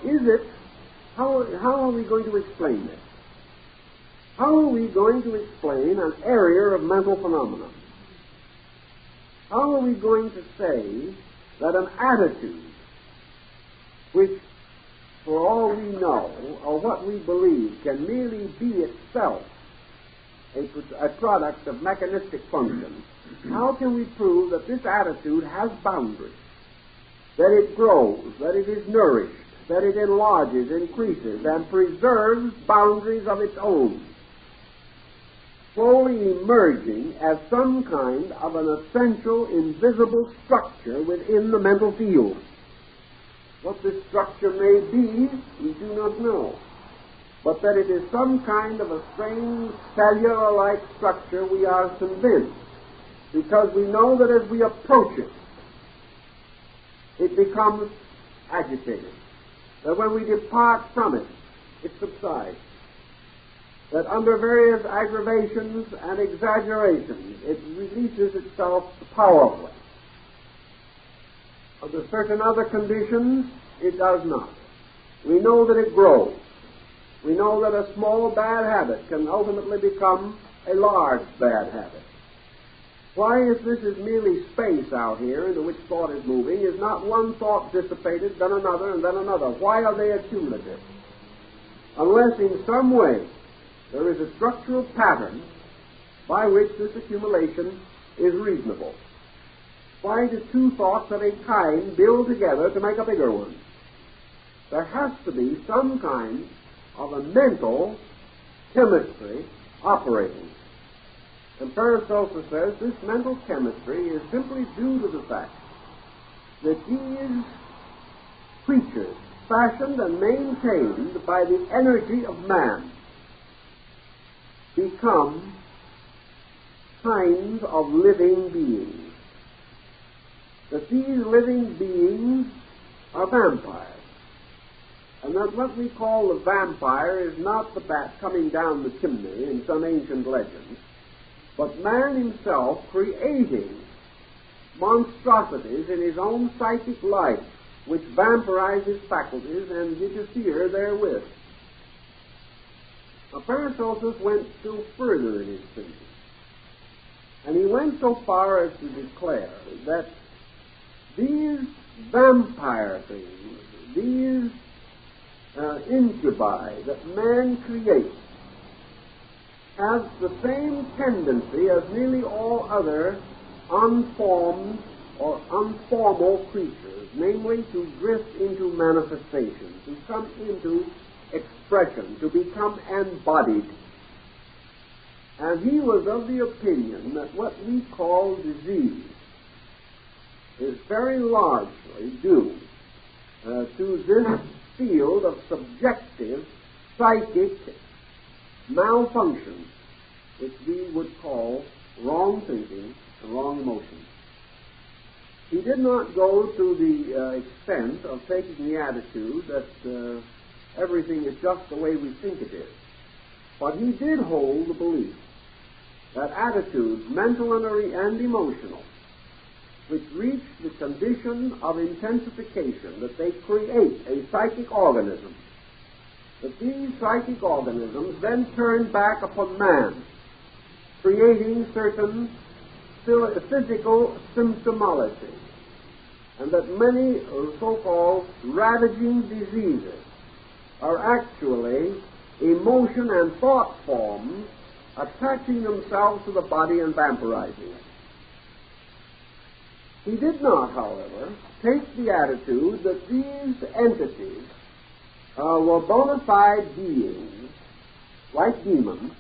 how are we going to explain this? How are we going to explain an area of mental phenomena? How are we going to say that an attitude, which, for all we know, or what we believe, can merely be itself a product of mechanistic function, how can we prove that this attitude has boundaries, that it grows, that it is nourished, that it enlarges, increases, and preserves boundaries of its own, slowly emerging as some kind of an essential, invisible structure within the mental field? What this structure may be, we do not know. But that it is some kind of a strange cellular-like structure, we are convinced, because we know that as we approach it, it becomes agitated. That when we depart from it, it subsides. That under various aggravations and exaggerations, it releases itself powerfully. Under certain other conditions, it does not. We know that it grows. We know that a small bad habit can ultimately become a large bad habit. Why, if this is merely space out here into which thought is moving, is not one thought dissipated, then another, and then another? Why are they accumulative? Unless in some way there is a structural pattern by which this accumulation is reasonable. Why do two thoughts of a kind build together to make a bigger one? There has to be some kind of a mental chemistry operating. And Paracelsus says this mental chemistry is simply due to the fact that these creatures, fashioned and maintained by the energy of man, become kinds of living beings. That these living beings are vampires. and that what we call the vampire is not the bat coming down the chimney in some ancient legend, but man himself creating monstrosities in his own psychic life, which vampirize his faculties and interfere therewith. Now, Paracelsus went still further in his thinking, and he went so far as to declare that these vampire things, these incubi that man creates, have the same tendency as nearly all other unformed or unformal creatures, namely to drift into manifestation, to come into expression, to become embodied. And he was of the opinion that what we call disease is very largely due to this field of subjective psychic malfunctions, which we would call wrong thinking and wrong emotions. He did not go to the extent of taking the attitude that everything is just the way we think it is, but he did hold the belief that attitudes, mental and emotional, which reach the condition of intensification, that they create a psychic organism, that these psychic organisms then turn back upon man, creating certain physical symptomology, and that many so-called ravaging diseases are actually emotion and thought forms attaching themselves to the body and vampirizing it. He did not, however, take the attitude that these entities were bona fide beings, like demons,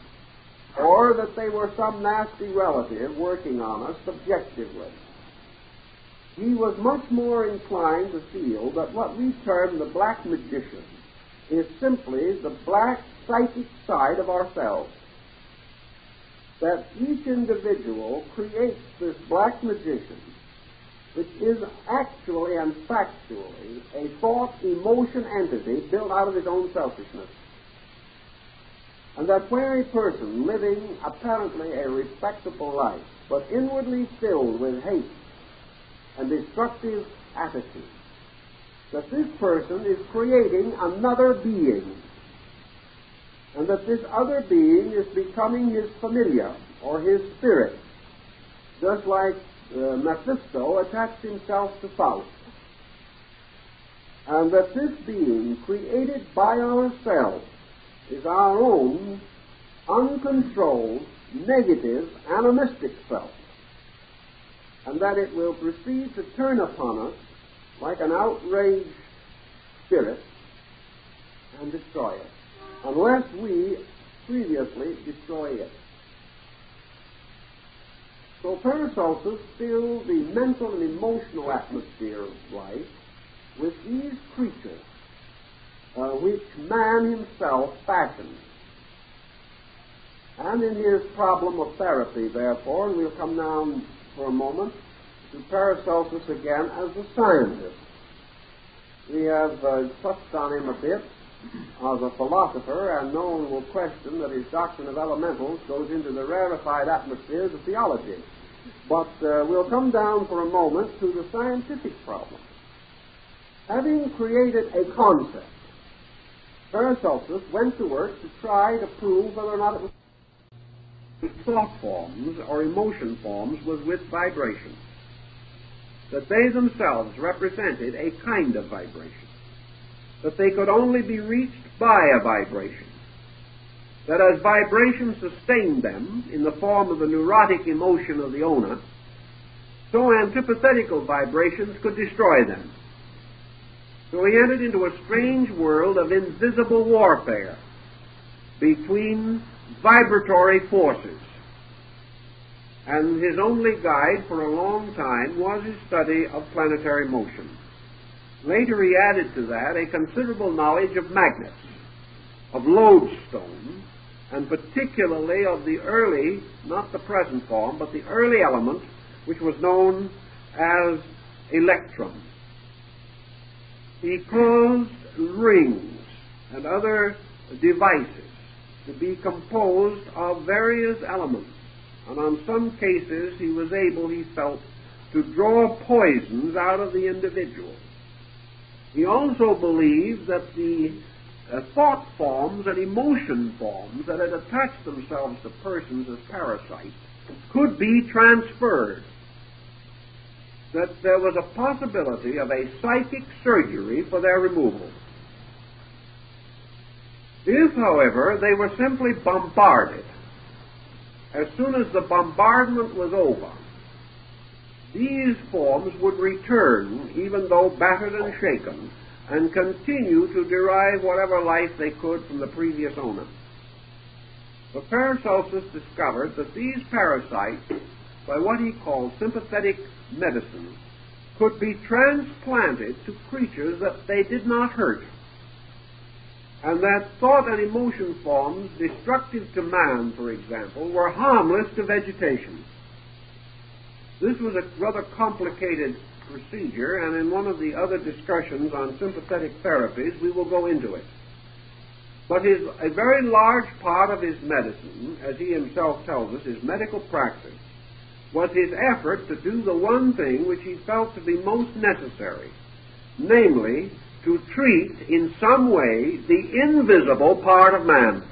or that they were some nasty relative working on us subjectively. He was much more inclined to feel that what we term the black magician is simply the black psychic side of ourselves. That each individual creates this black magician, which is actually and factually a thought, emotion entity built out of his own selfishness. And that where a person living apparently a respectable life, but inwardly filled with hate and destructive attitudes, that this person is creating another being, and that this other being is becoming his familiar or his spirit, just like Mephisto attached himself to Faust, and that this being created by ourselves is our own uncontrolled, negative, animistic self, and that it will proceed to turn upon us like an outraged spirit and destroy us, unless we previously destroy it. So Paracelsus filled the mental and emotional atmosphere of life with these creatures which man himself fashioned. And in his problem of therapy, therefore, and we'll come down for a moment to Paracelsus again as a scientist. We have touched on him a bit as a philosopher, and no one will question that his doctrine of elementals goes into the rarefied atmospheres of theology. But we'll come down for a moment to the scientific problem. Having created a concept, Paracelsus went to work to try to prove whether or not it was thought forms or emotion forms was with vibration, that they themselves represented a kind of vibration, that they could only be reached by a vibration, that as vibration sustained them in the form of the neurotic emotion of the owner, so antipathetical vibrations could destroy them. So he entered into a strange world of invisible warfare between vibratory forces. And his only guide for a long time was his study of planetary motion. Later he added to that a considerable knowledge of magnets, of lodestone, and particularly of the early, not the present form, but the early element which was known as electrum. He caused rings and other devices to be composed of various elements. And on some cases he was able, he felt, to draw poisons out of the individual. He also believed that the thought forms and emotion forms that had attached themselves to persons as parasites could be transferred, that there was a possibility of a psychic surgery for their removal. If, however, they were simply bombarded, as soon as the bombardment was over, these forms would return, even though battered and shaken, and continue to derive whatever life they could from the previous owner. But Paracelsus discovered that these parasites, by what he called sympathetic medicine, could be transplanted to creatures that they did not hurt, and that thought and emotion forms destructive to man, for example, were harmless to vegetation. This was a rather complicated procedure, and in one of the other discussions on sympathetic therapies we will go into it. But a very large part of his medicine, as he himself tells us, his medical practice, was his effort to do the one thing which he felt to be most necessary, namely, to treat in some way the invisible part of man.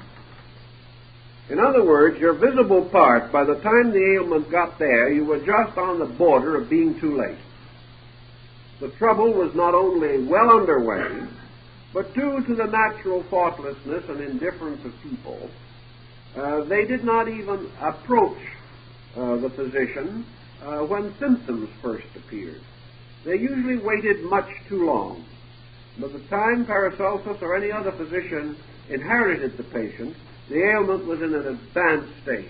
In other words, your visible part, by the time the ailment got there, you were just on the border of being too late. The trouble was not only well underway, but due to the natural thoughtlessness and indifference of people, they did not even approach the physician when symptoms first appeared. They usually waited much too long. By the time Paracelsus or any other physician inherited the patient, the ailment was in an advanced stage.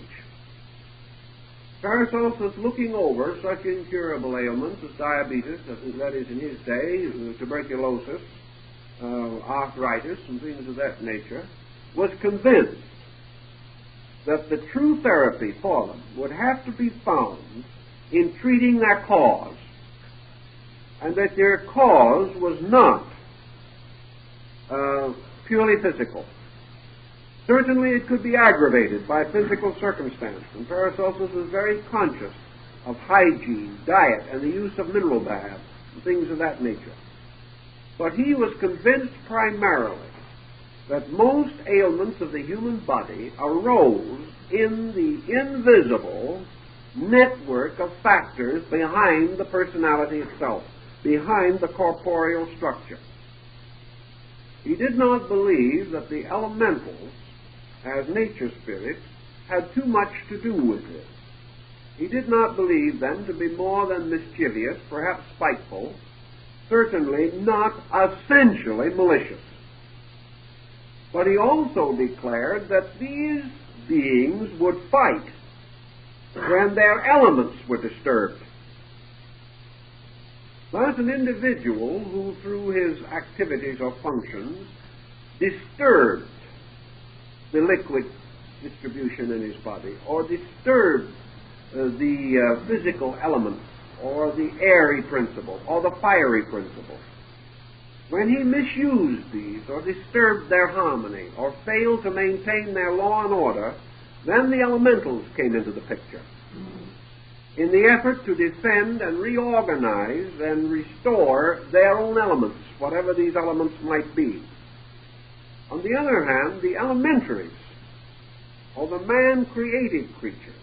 Paracelsus, looking over such incurable ailments as diabetes, that is in his day, tuberculosis, arthritis, and things of that nature, was convinced that the true therapy for them would have to be found in treating their cause, and that their cause was not purely physical. Certainly it could be aggravated by physical circumstance, and Paracelsus was very conscious of hygiene, diet, and the use of mineral baths, and things of that nature. But he was convinced primarily that most ailments of the human body arose in the invisible network of factors behind the personality itself, behind the corporeal structure. He did not believe that the elementals, as nature spirits, had too much to do with it. He did not believe them to be more than mischievous, perhaps spiteful, certainly not essentially malicious. But he also declared that these beings would fight when their elements were disturbed. Thus, an individual who, through his activities or functions, disturbed the liquid distribution in his body, or disturbed the physical elements, or the airy principle, or the fiery principle, when he misused these, or disturbed their harmony, or failed to maintain their law and order, then the elementals came into the picture, in the effort to defend and reorganize and restore their own elements, whatever these elements might be. On the other hand, the elementaries, or the man-created creatures,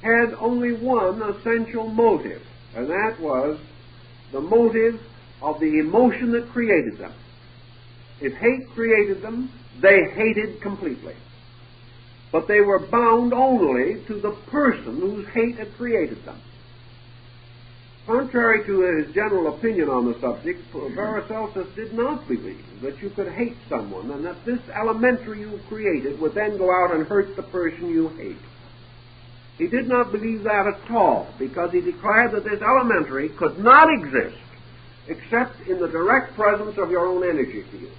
had only one essential motive, and that was the motive of the emotion that created them. If hate created them, they hated completely. But they were bound only to the person whose hate had created them. Contrary to his general opinion on the subject, Paracelsus did not believe that you could hate someone and that this elementary you created would then go out and hurt the person you hate. He did not believe that at all, because he declared that this elementary could not exist except in the direct presence of your own energy field.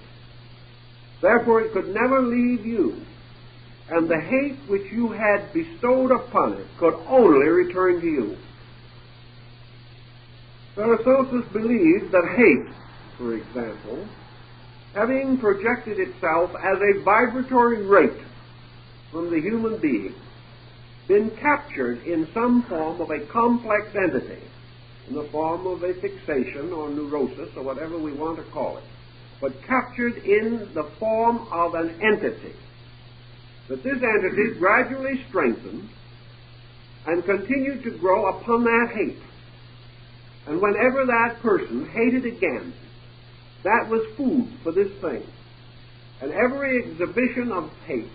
Therefore, it could never leave you, and the hate which you had bestowed upon it could only return to you. Paracelsus believed that hate, for example, having projected itself as a vibratory rate from the human being, been captured in some form of a complex entity, in the form of a fixation or neurosis or whatever we want to call it, but captured in the form of an entity, that this entity gradually strengthened and continued to grow upon that hate. And whenever that person hated again, that was food for this thing. And every exhibition of hate,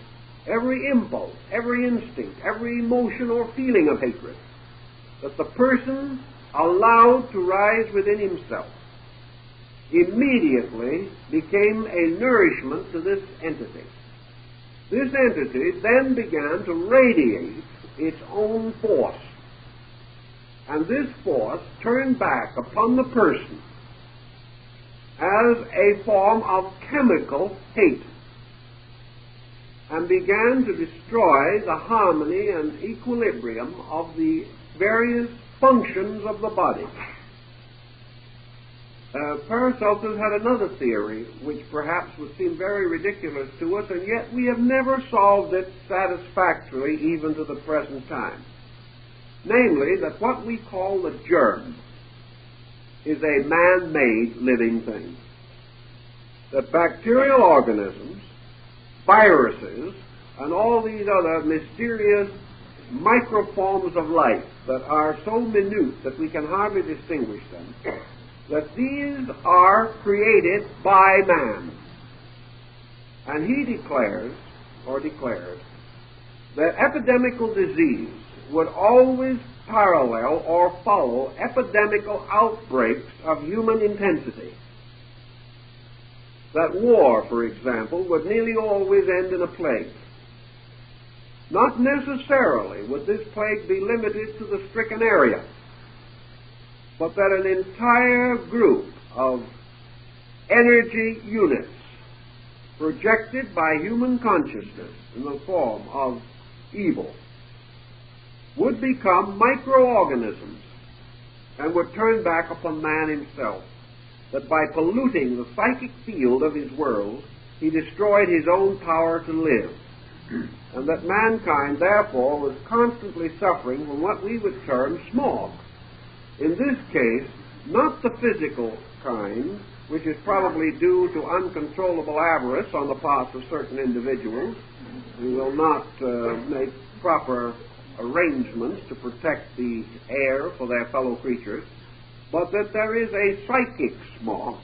every impulse, every instinct, every emotion or feeling of hatred that the person allowed to rise within himself immediately became a nourishment to this entity. This entity then began to radiate its own force, and this force turned back upon the person as a form of chemical hate, and began to destroy the harmony and equilibrium of the various functions of the body. Paracelsus had another theory which perhaps would seem very ridiculous to us, and yet we have never solved it satisfactorily even to the present time. Namely, that what we call the germ is a man-made living thing. That bacterial organisms, viruses, and all these other mysterious microforms of life that are so minute that we can hardly distinguish them, that these are created by man. And he declared that epidemical disease would always parallel or follow epidemical outbreaks of human intensity. That war, for example, would nearly always end in a plague. Not necessarily would this plague be limited to the stricken area, but that an entire group of energy units projected by human consciousness in the form of evil would become microorganisms and would turn back upon man himself, that by polluting the psychic field of his world, he destroyed his own power to live, and that mankind, therefore, was constantly suffering from what we would term smog. In this case, not the physical kind, which is probably due to uncontrollable avarice on the part of certain individuals who will not make proper arrangements to protect the air for their fellow creatures, but that there is a psychic smog,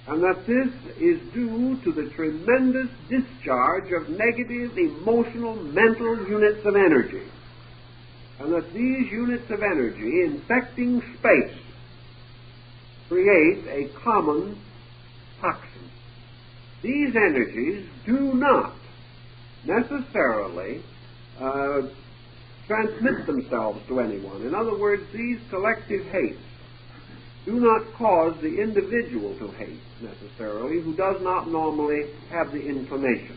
and that this is due to the tremendous discharge of negative emotional mental units of energy, and that these units of energy infecting space create a common toxin. These energies do not necessarily transmit themselves to anyone. In other words, these collective hates do not cause the individual to hate necessarily, who does not normally have the inclination.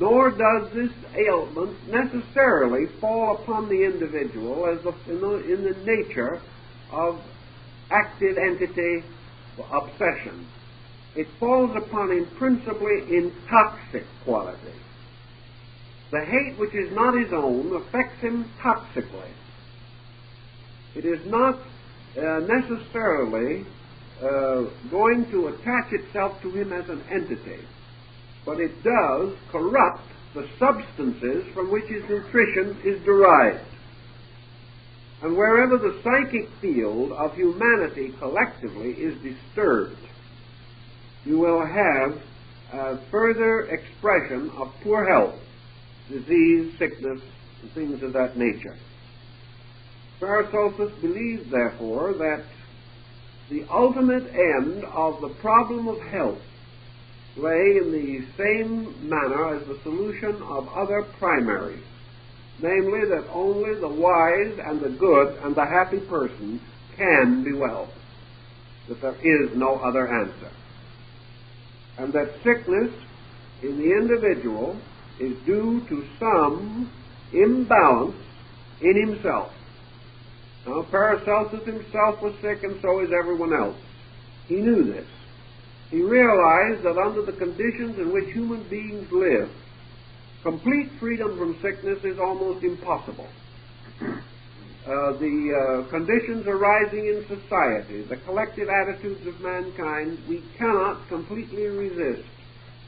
Nor does this ailment necessarily fall upon the individual as in the nature of active entity obsession. It falls upon him principally in toxic quality. The hate which is not his own affects him toxically. It is not necessarily going to attach itself to him as an entity, but it does corrupt the substances from which his nutrition is derived. And wherever the psychic field of humanity collectively is disturbed, you will have a further expression of poor health, disease, sickness, and things of that nature. Paracelsus believed, therefore, that the ultimate end of the problem of health lay in the same manner as the solution of other primaries, namely that only the wise and the good and the happy person can be well, that there is no other answer, and that sickness in the individual is due to some imbalance in himself. Now, Paracelsus himself was sick, and so is everyone else. He knew this. he realized that under the conditions in which human beings live, complete freedom from sickness is almost impossible. The conditions arising in society, the collective attitudes of mankind, we cannot completely resist,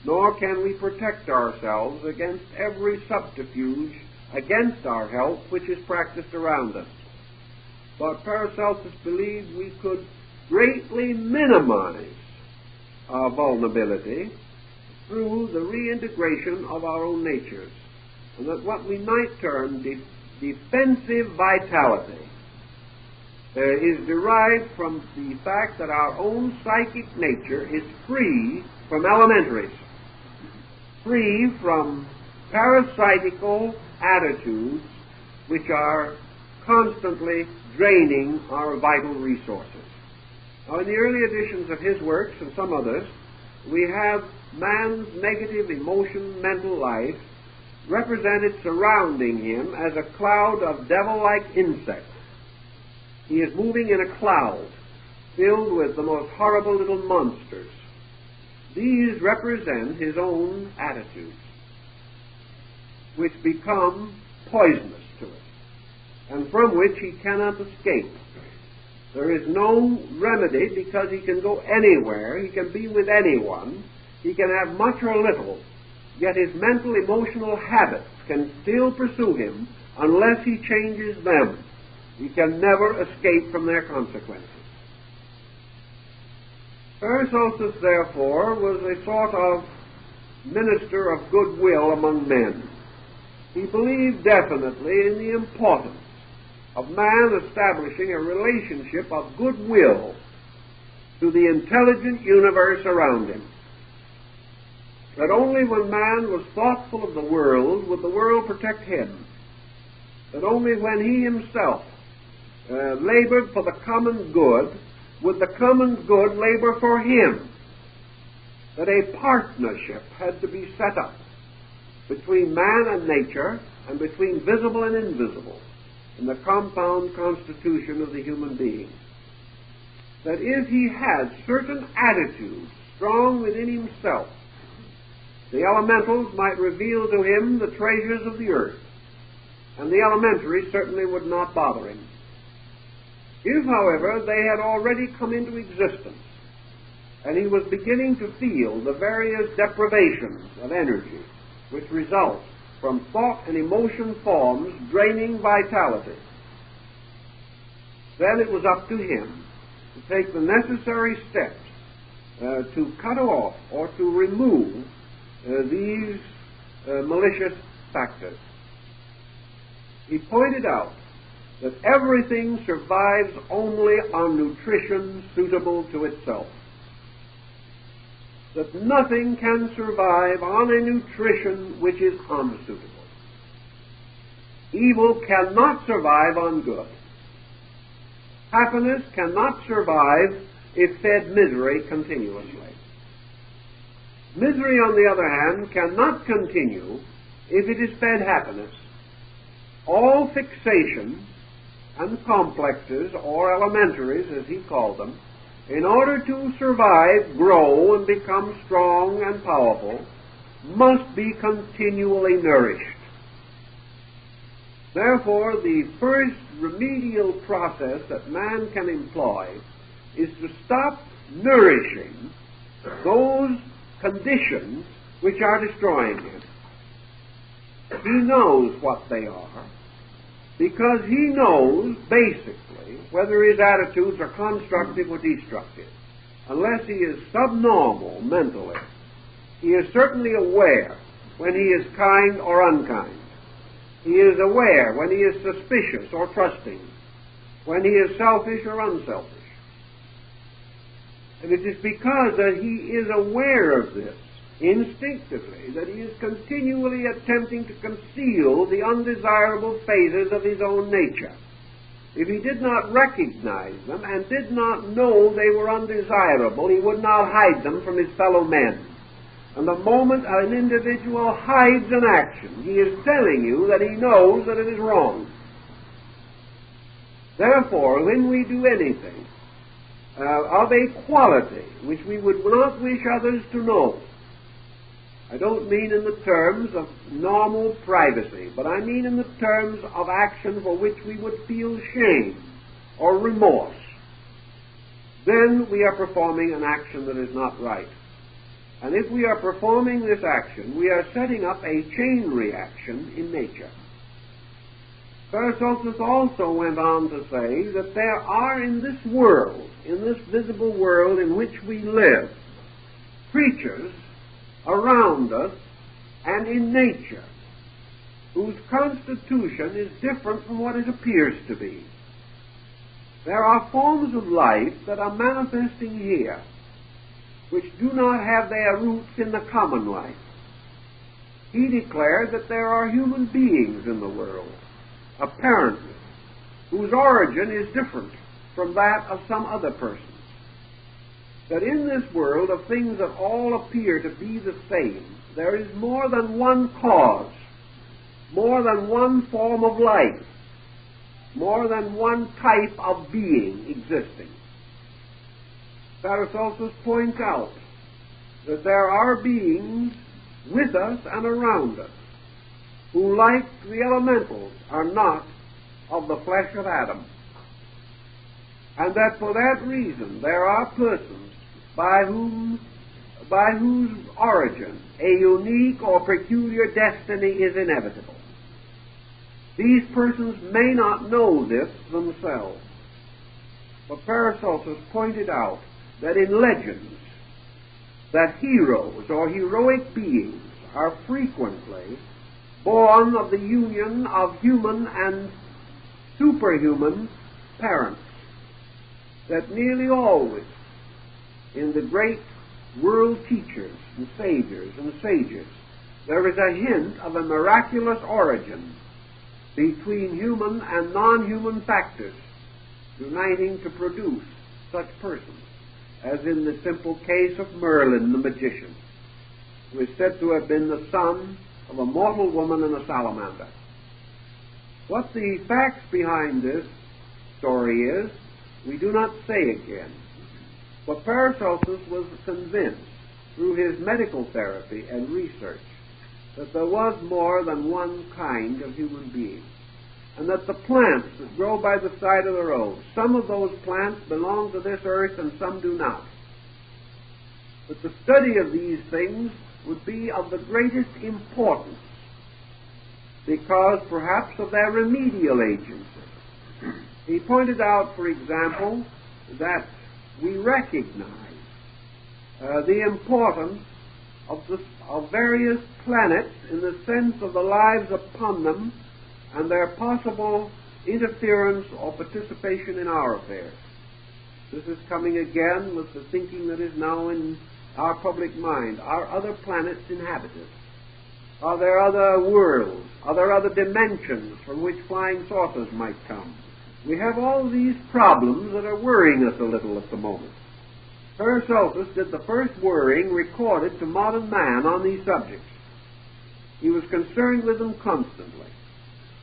nor can we protect ourselves against every subterfuge against our health which is practiced around us. But Paracelsus believed we could greatly minimize our vulnerability through the reintegration of our own natures, and that what we might term defensive vitality is derived from the fact that our own psychic nature is free from elementaries, free from parasitical attitudes which are constantly draining our vital resources. Now, in the early editions of his works and some others, we have man's negative emotion, mental life, represented surrounding him as a cloud of devil-like insects. He is moving in a cloud filled with the most horrible little monsters. These represent his own attitudes, which become poisonous to it, and from which he cannot escape. There is no remedy, because he can go anywhere, he can be with anyone, he can have much or little, yet his mental, emotional habits can still pursue him unless he changes them. He can never escape from their consequences. Paracelsus, therefore, was a sort of minister of goodwill among men. He believed definitely in the importance of man establishing a relationship of goodwill to the intelligent universe around him. That only when man was thoughtful of the world would the world protect him. That only when he himself labored for the common good would the common good labor for him. That a partnership had to be set up between man and nature, and between visible and invisible, in the compound constitution of the human being. That if he had certain attitudes strong within himself, the elementals might reveal to him the treasures of the earth, and the elementaries certainly would not bother him. If, however, they had already come into existence, and he was beginning to feel the various deprivations of energy which result from thought and emotion forms draining vitality, then it was up to him to take the necessary steps to cut off or to remove these malicious factors. He pointed out that everything survives only on nutrition suitable to itself. That nothing can survive on a nutrition which is unsuitable. Evil cannot survive on good. Happiness cannot survive if fed misery continuously. Misery, on the other hand, cannot continue if it is fed happiness. All fixations and complexes, or elementaries, as he called them, in order to survive, grow, and become strong and powerful, must be continually nourished. Therefore, the first remedial process that man can employ is to stop nourishing those conditions which are destroying him. He knows what they are, because he knows, basically, whether his attitudes are constructive or destructive. Unless he is subnormal mentally, he is certainly aware when he is kind or unkind. He is aware when he is suspicious or trusting, when he is selfish or unselfish. And it is because that he is aware of this instinctively that he is continually attempting to conceal the undesirable phases of his own nature. If he did not recognize them and did not know they were undesirable, he would not hide them from his fellow men. And the moment an individual hides an action, he is telling you that he knows that it is wrong. Therefore, when we do anything, of a quality which we would not wish others to know. I don't mean in the terms of normal privacy, but I mean in the terms of action for which we would feel shame or remorse. Then we are performing an action that is not right. And if we are performing this action, we are setting up a chain reaction in nature. Paracelsus also went on to say that there are in this world, in this visible world in which we live, creatures around us and in nature whose constitution is different from what it appears to be. There are forms of life that are manifesting here which do not have their roots in the common life. He declared that there are human beings in the world, apparently, whose origin is different from that of some other person. That in this world of things that all appear to be the same, there is more than one cause, more than one form of life, more than one type of being existing. Paracelsus points out that there are beings with us and around us who, like the elementals, are not of the flesh of Adam, and that for that reason there are persons by whose origin a unique or peculiar destiny is inevitable. These persons may not know this themselves, but Paracelsus pointed out that in legends, that heroes or heroic beings are frequently born of the union of human and superhuman parents, that nearly always in the great world teachers and saviors and sages there is a hint of a miraculous origin between human and non-human factors uniting to produce such persons, as in the simple case of Merlin the magician, who is said to have been the son of a mortal woman and a salamander. What the facts behind this story is, we do not say again. But Paracelsus was convinced, through his medical therapy and research, that there was more than one kind of human being, and that the plants that grow by the side of the road, some of those plants belong to this earth and some do not. But the study of these things would be of the greatest importance because perhaps of their remedial agency. He pointed out, for example, that we recognize the importance of various planets in the sense of the lives upon them and their possible interference or participation in our affairs. This is coming again with the thinking that is now in our public mind. Are other planets inhabited? Are there other worlds? Are there other dimensions from which flying saucers might come? We have all these problems that are worrying us a little at the moment. Paracelsus did the first worrying recorded to modern man on these subjects. He was concerned with them constantly,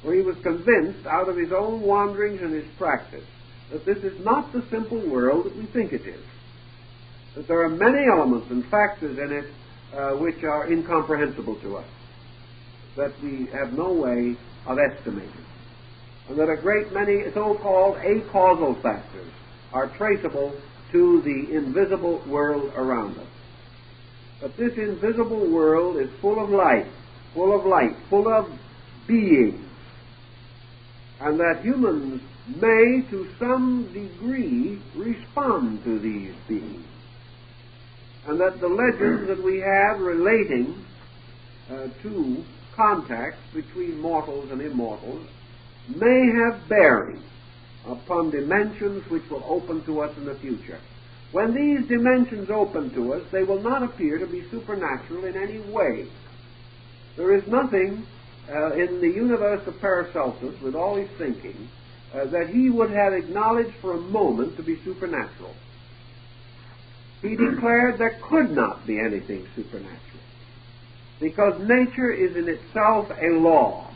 for he was convinced out of his own wanderings and his practice that this is not the simple world that we think it is, that there are many elements and factors in it which are incomprehensible to us, that we have no way of estimating, and that a great many so-called acausal factors are traceable to the invisible world around us. But this invisible world is full of life, full of light, full of beings, and that humans may to some degree respond to these beings, and that the legends that we have relating to contacts between mortals and immortals may have bearing upon dimensions which will open to us in the future. When these dimensions open to us, they will not appear to be supernatural in any way. There is nothing in the universe of Paracelsus, with all his thinking, that he would have acknowledged for a moment to be supernatural. He declared there could not be anything supernatural, because nature is in itself a law,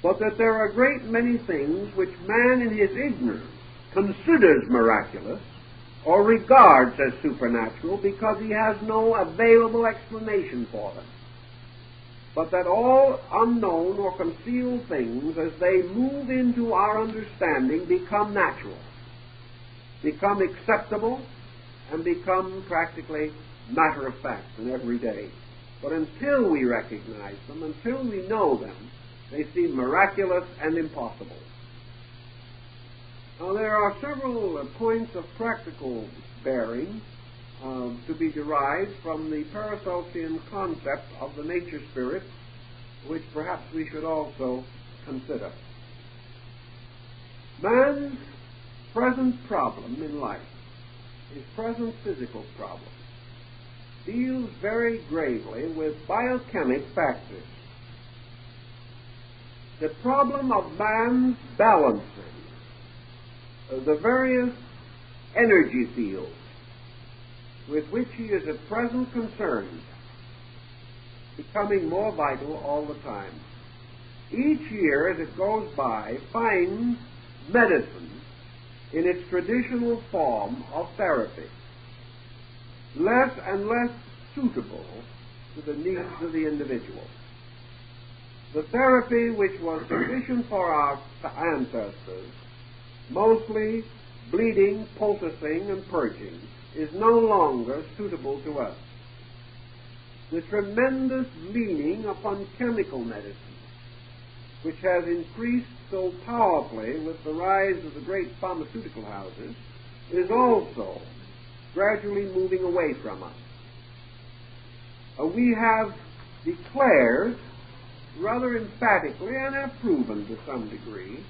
but that there are a great many things which man in his ignorance considers miraculous or regards as supernatural because he has no available explanation for them, but that all unknown or concealed things, as they move into our understanding, become natural, become acceptable, and become practically matter of fact and everyday. But until we recognize them, until we know them, they seem miraculous and impossible. Now, there are several points of practical bearing to be derived from the Paracelsian concept of the nature spirit, which perhaps we should also consider. Man's present problem in life, his present physical problem, deals very gravely with biochemic factors. The problem of man's balancing the various energy fields with which he is at present concerned, becoming more vital all the time. Each year, as it goes by, finds medicine in its traditional form of therapy less and less suitable to the needs of the individual. The therapy which was sufficient for our ancestors, mostly bleeding, poulticing, and purging, is no longer suitable to us. The tremendous leaning upon chemical medicine, which has increased so powerfully with the rise of the great pharmaceutical houses, is also gradually moving away from us. We have declared rather emphatically, and have proven to some degree,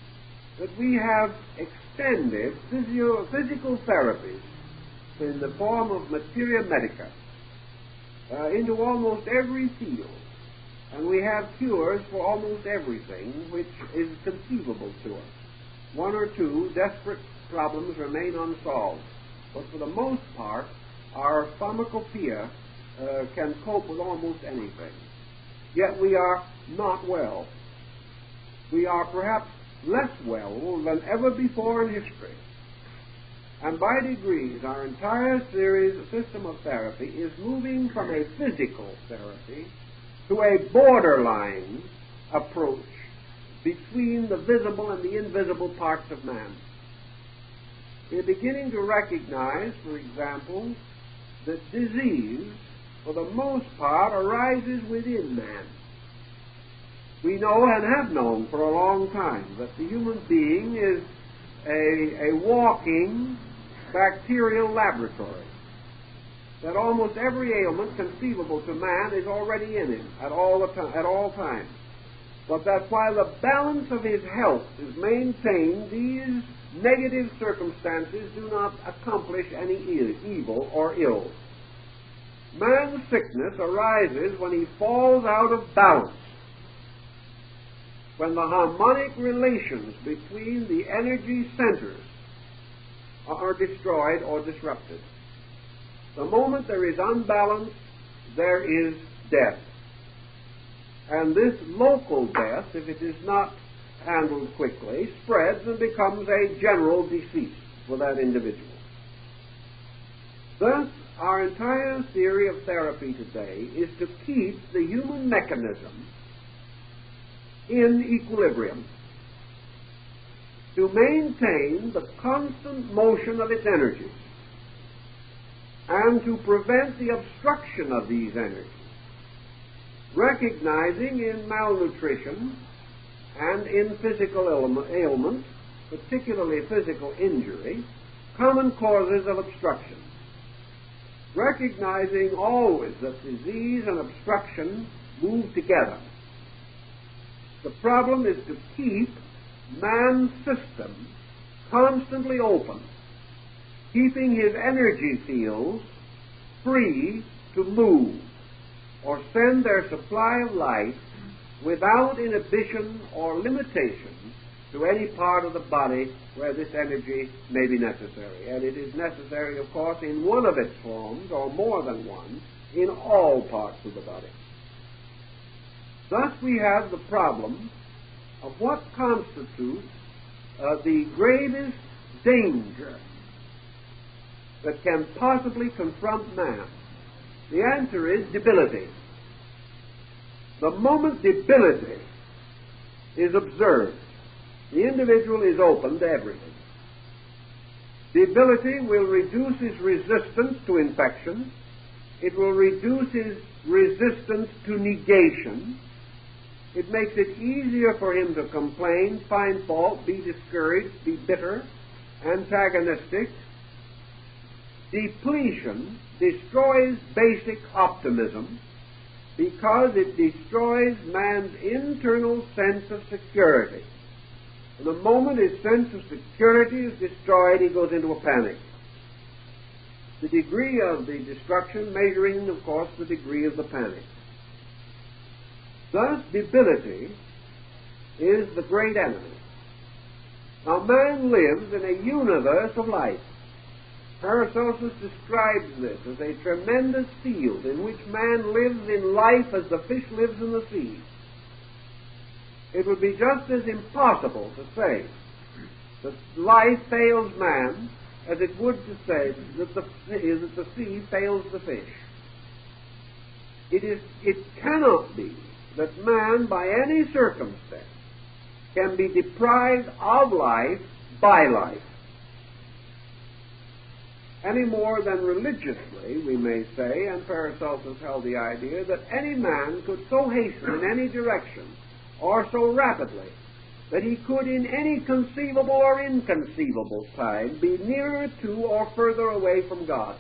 that we have extended physical therapies in the form of materia medica into almost every field, and we have cures for almost everything which is conceivable to us. One or two desperate problems remain unsolved, but for the most part, our pharmacopoeia can cope with almost anything. Yet we are not well. We are perhaps less well than ever before in history. And by degrees, our entire system of therapy is moving from a physical therapy to a borderline approach between the visible and the invisible parts of man. We're beginning to recognize, for example, that disease, for the most part, arises within man. We know and have known for a long time that the human being is a walking bacterial laboratory, that almost every ailment conceivable to man is already in him at all times. But that while the balance of his health is maintained, these negative circumstances do not accomplish any evil or ill. Man's sickness arises when he falls out of balance, when the harmonic relations between the energy centers are destroyed or disrupted. The moment there is unbalance, there is death. And this local death, if it is not handled quickly, spreads and becomes a general decease for that individual. Thus, our entire theory of therapy today is to keep the human mechanism in equilibrium, to maintain the constant motion of its energies, and to prevent the obstruction of these energies, recognizing in malnutrition and in physical ailment, particularly physical injury, common causes of obstruction, recognizing always that disease and obstruction move together. The problem is to keep man's system constantly open, keeping his energy fields free to move or send their supply of life without inhibition or limitation to any part of the body where this energy may be necessary. And it is necessary, of course, in one of its forms, or more than one, in all parts of the body. Thus we have the problem of what constitutes the gravest danger that can possibly confront man? The answer is debility. The moment debility is observed, the individual is open to everything. Debility will reduce his resistance to infection. It will reduce his resistance to negation. It makes it easier for him to complain, find fault, be discouraged, be bitter, antagonistic. Depletion destroys basic optimism because it destroys man's internal sense of security. And the moment his sense of security is destroyed, he goes into a panic. The degree of the destruction measuring, of course, the degree of the panic. Thus, debility is the great enemy. Now, man lives in a universe of life. Paracelsus describes this as a tremendous field in which man lives in life as the fish lives in the sea. It would be just as impossible to say that life fails man as it would to say that the sea fails the fish. It cannot be that man, by any circumstance, can be deprived of life by life. Any more than religiously, we may say, and Paracelsus held the idea, that any man could so hasten in any direction, or so rapidly, that he could in any conceivable or inconceivable time be nearer to or further away from God.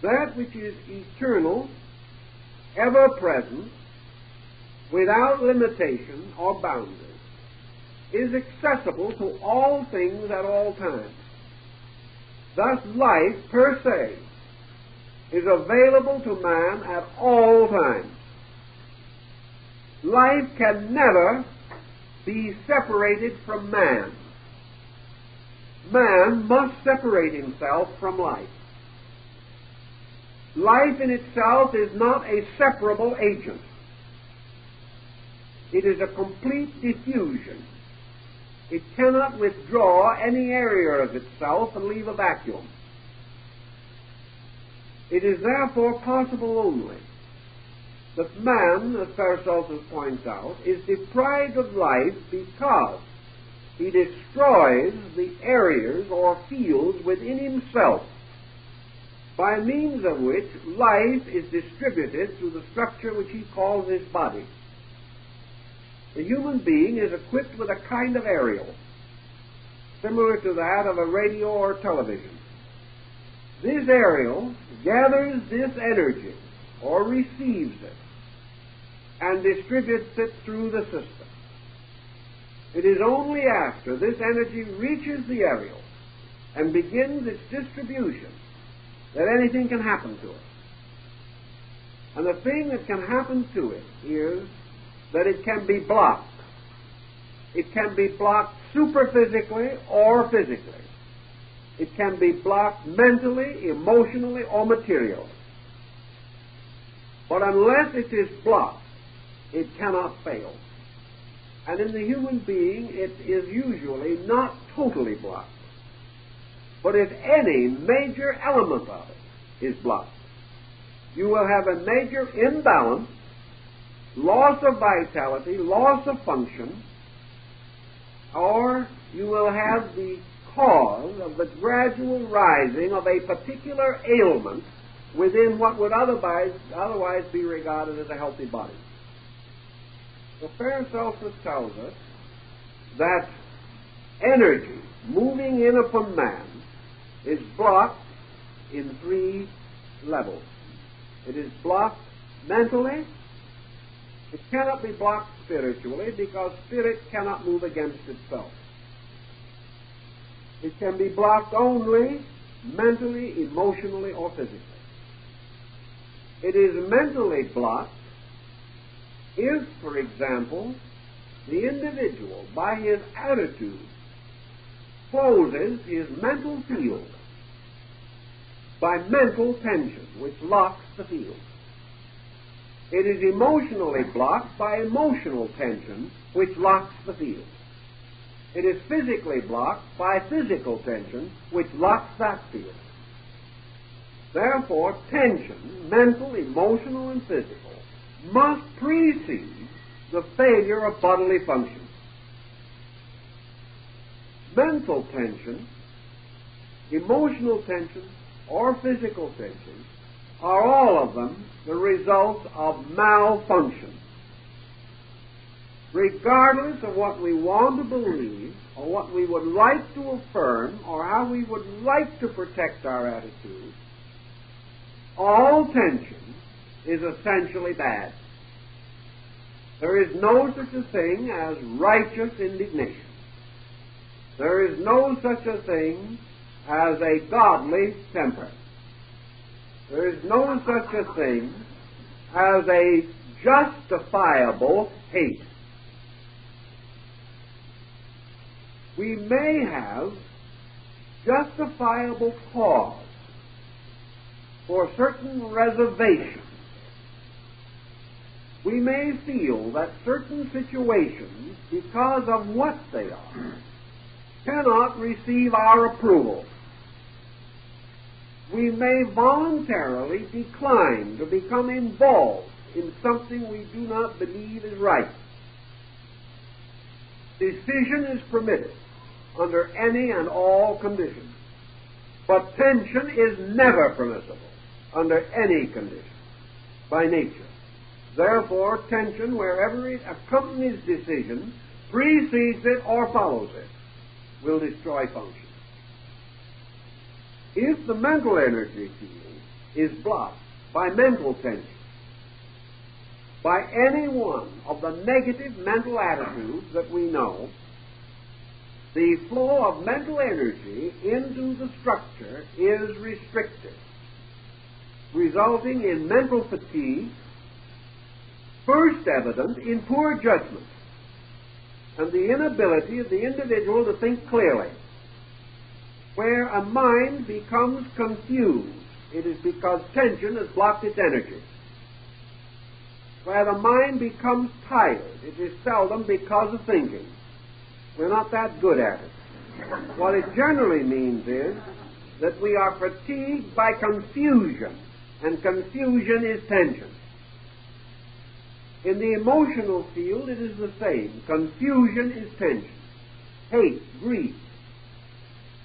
That which is eternal, ever-present, without limitation or boundary, is accessible to all things at all times. Thus, life, per se, is available to man at all times. Life can never be separated from man. Man must separate himself from life. Life in itself is not a separable agent. It is a complete diffusion. It cannot withdraw any area of itself and leave a vacuum. It is therefore possible only that man, as Paracelsus points out, is deprived of life because he destroys the areas or fields within himself by means of which life is distributed through the structure which he calls his body. The human being is equipped with a kind of aerial, similar to that of a radio or television. This aerial gathers this energy, or receives it, and distributes it through the system. It is only after this energy reaches the aerial and begins its distribution that anything can happen to it. And the thing that can happen to it is that it can be blocked. It can be blocked superphysically or physically. It can be blocked mentally, emotionally, or materially. But unless it is blocked, it cannot fail. And in the human being, it is usually not totally blocked. But if any major element of it is blocked, you will have a major imbalance, loss of vitality, loss of function, or you will have the cause of the gradual rising of a particular ailment within what would otherwise be regarded as a healthy body. So Paracelsus tells us that energy moving in upon man is blocked in three levels. It is blocked mentally. It cannot be blocked spiritually because spirit cannot move against itself. It can be blocked only mentally, emotionally, or physically. It is mentally blocked if, for example, the individual, by his attitude, closes his mental field by mental tension, which locks the field. It is emotionally blocked by emotional tension, which locks the field. It is physically blocked by physical tension, which locks that field. Therefore, tension, mental, emotional, and physical, must precede the failure of bodily function. Mental tension, emotional tension, or physical tension are all of them the result of malfunction. Regardless of what we want to believe, or what we would like to affirm, or how we would like to protect our attitude, all tension is essentially bad. There is no such a thing as righteous indignation. There is no such a thing as a godly temper. There is no such a thing as a justifiable hate. We may have justifiable cause for certain reservations. We may feel that certain situations, because of what they are, cannot receive our approval. We may voluntarily decline to become involved in something we do not believe is right. Decision is permitted under any and all conditions, but tension is never permissible under any condition by nature. Therefore, tension, wherever it accompanies decision, precedes it or follows it, will destroy function. If the mental energy field is blocked by mental tension, by any one of the negative mental attitudes that we know, the flow of mental energy into the structure is restricted, resulting in mental fatigue, first evident in poor judgment and the inability of the individual to think clearly. Where a mind becomes confused, it is because tension has blocked its energy. Where the mind becomes tired, it is seldom because of thinking. We're not that good at it. What it generally means is that we are fatigued by confusion, and confusion is tension. In the emotional field, it is the same. Confusion is tension. Hate, grief,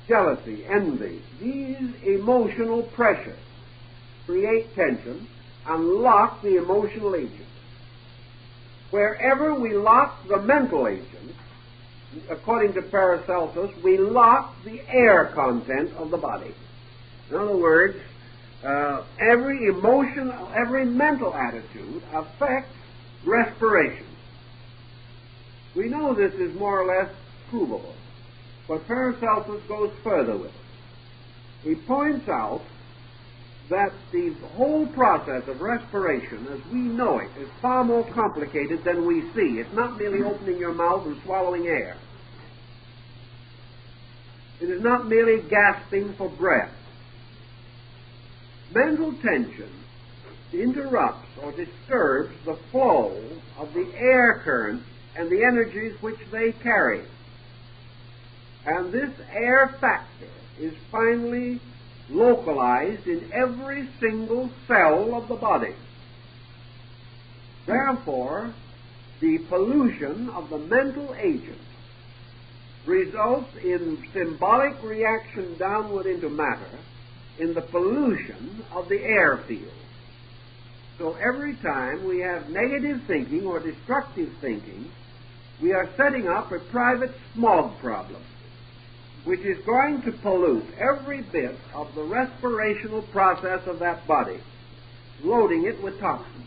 jealousy, envy, these emotional pressures create tension and lock the emotional agent. Wherever we lock the mental agent, according to Paracelsus, we lock the air content of the body. In other words, every emotional, every mental attitude affects respiration. We know this is more or less provable, but Paracelsus goes further with it. He points out that the whole process of respiration, as we know it, is far more complicated than we see. It's not merely opening your mouth and swallowing air. It is not merely gasping for breath. Mental tension interrupts or disturbs the flow of the air currents and the energies which they carry. And this air factor is finally localized in every single cell of the body. Therefore, the pollution of the mental agent results in symbolic reaction downward into matter in the pollution of the air field. So every time we have negative thinking or destructive thinking, we are setting up a private smog problem, which is going to pollute every bit of the respirational process of that body, loading it with toxins.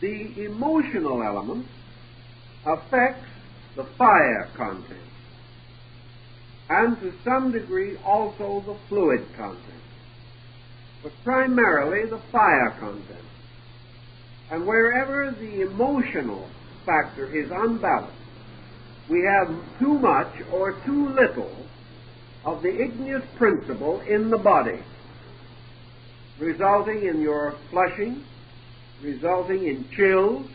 The emotional element affects the fire content, and to some degree also the fluid content, but primarily the fire content. And wherever the emotional factor is unbalanced, we have too much or too little of the igneous principle in the body, resulting in your flushing, resulting in chills,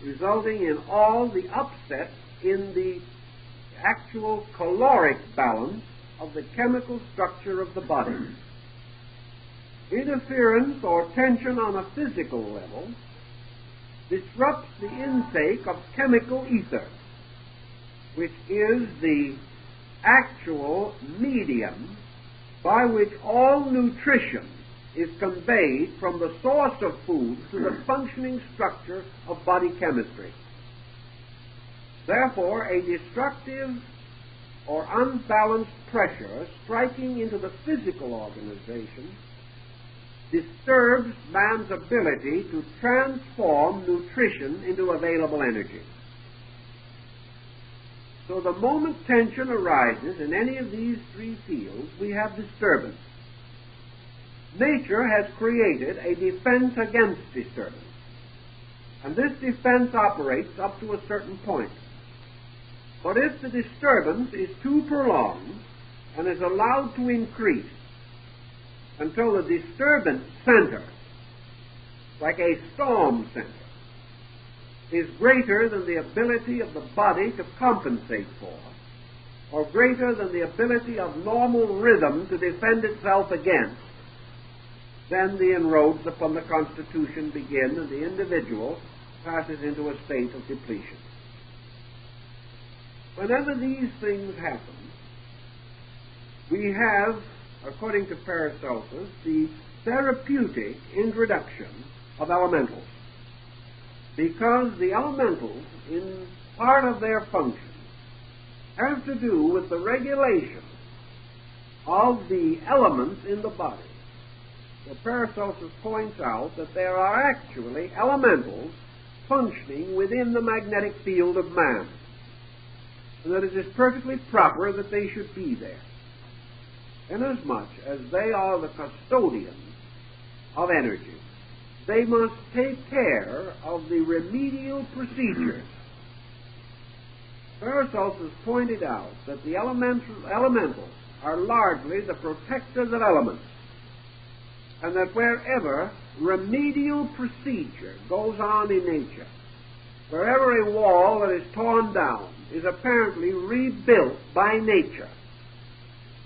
resulting in all the upsets in the actual caloric balance of the chemical structure of the body. Interference or tension on a physical level disrupts the intake of chemical ether, which is the actual medium by which all nutrition is conveyed from the source of food to the functioning structure of body chemistry. Therefore, a destructive or unbalanced pressure striking into the physical organization disturbs man's ability to transform nutrition into available energy. So the moment tension arises in any of these three fields, we have disturbance. Nature has created a defense against disturbance, and this defense operates up to a certain point. But if the disturbance is too prolonged and is allowed to increase until the disturbance center, like a storm center, is greater than the ability of the body to compensate for, or greater than the ability of normal rhythm to defend itself against, then the inroads upon the constitution begin and the individual passes into a state of depletion. Whenever these things happen, we have, according to Paracelsus, the therapeutic introduction of elementals. Because the elementals, in part of their function, have to do with the regulation of the elements in the body. So Paracelsus points out that there are actually elementals functioning within the magnetic field of man, and that it is perfectly proper that they should be there, inasmuch as they are the custodians of energy. They must take care of the remedial procedures. Paracelsus pointed out that the elementals are largely the protectors of elements, and that wherever remedial procedure goes on in nature, wherever a wall that is torn down is apparently rebuilt by nature,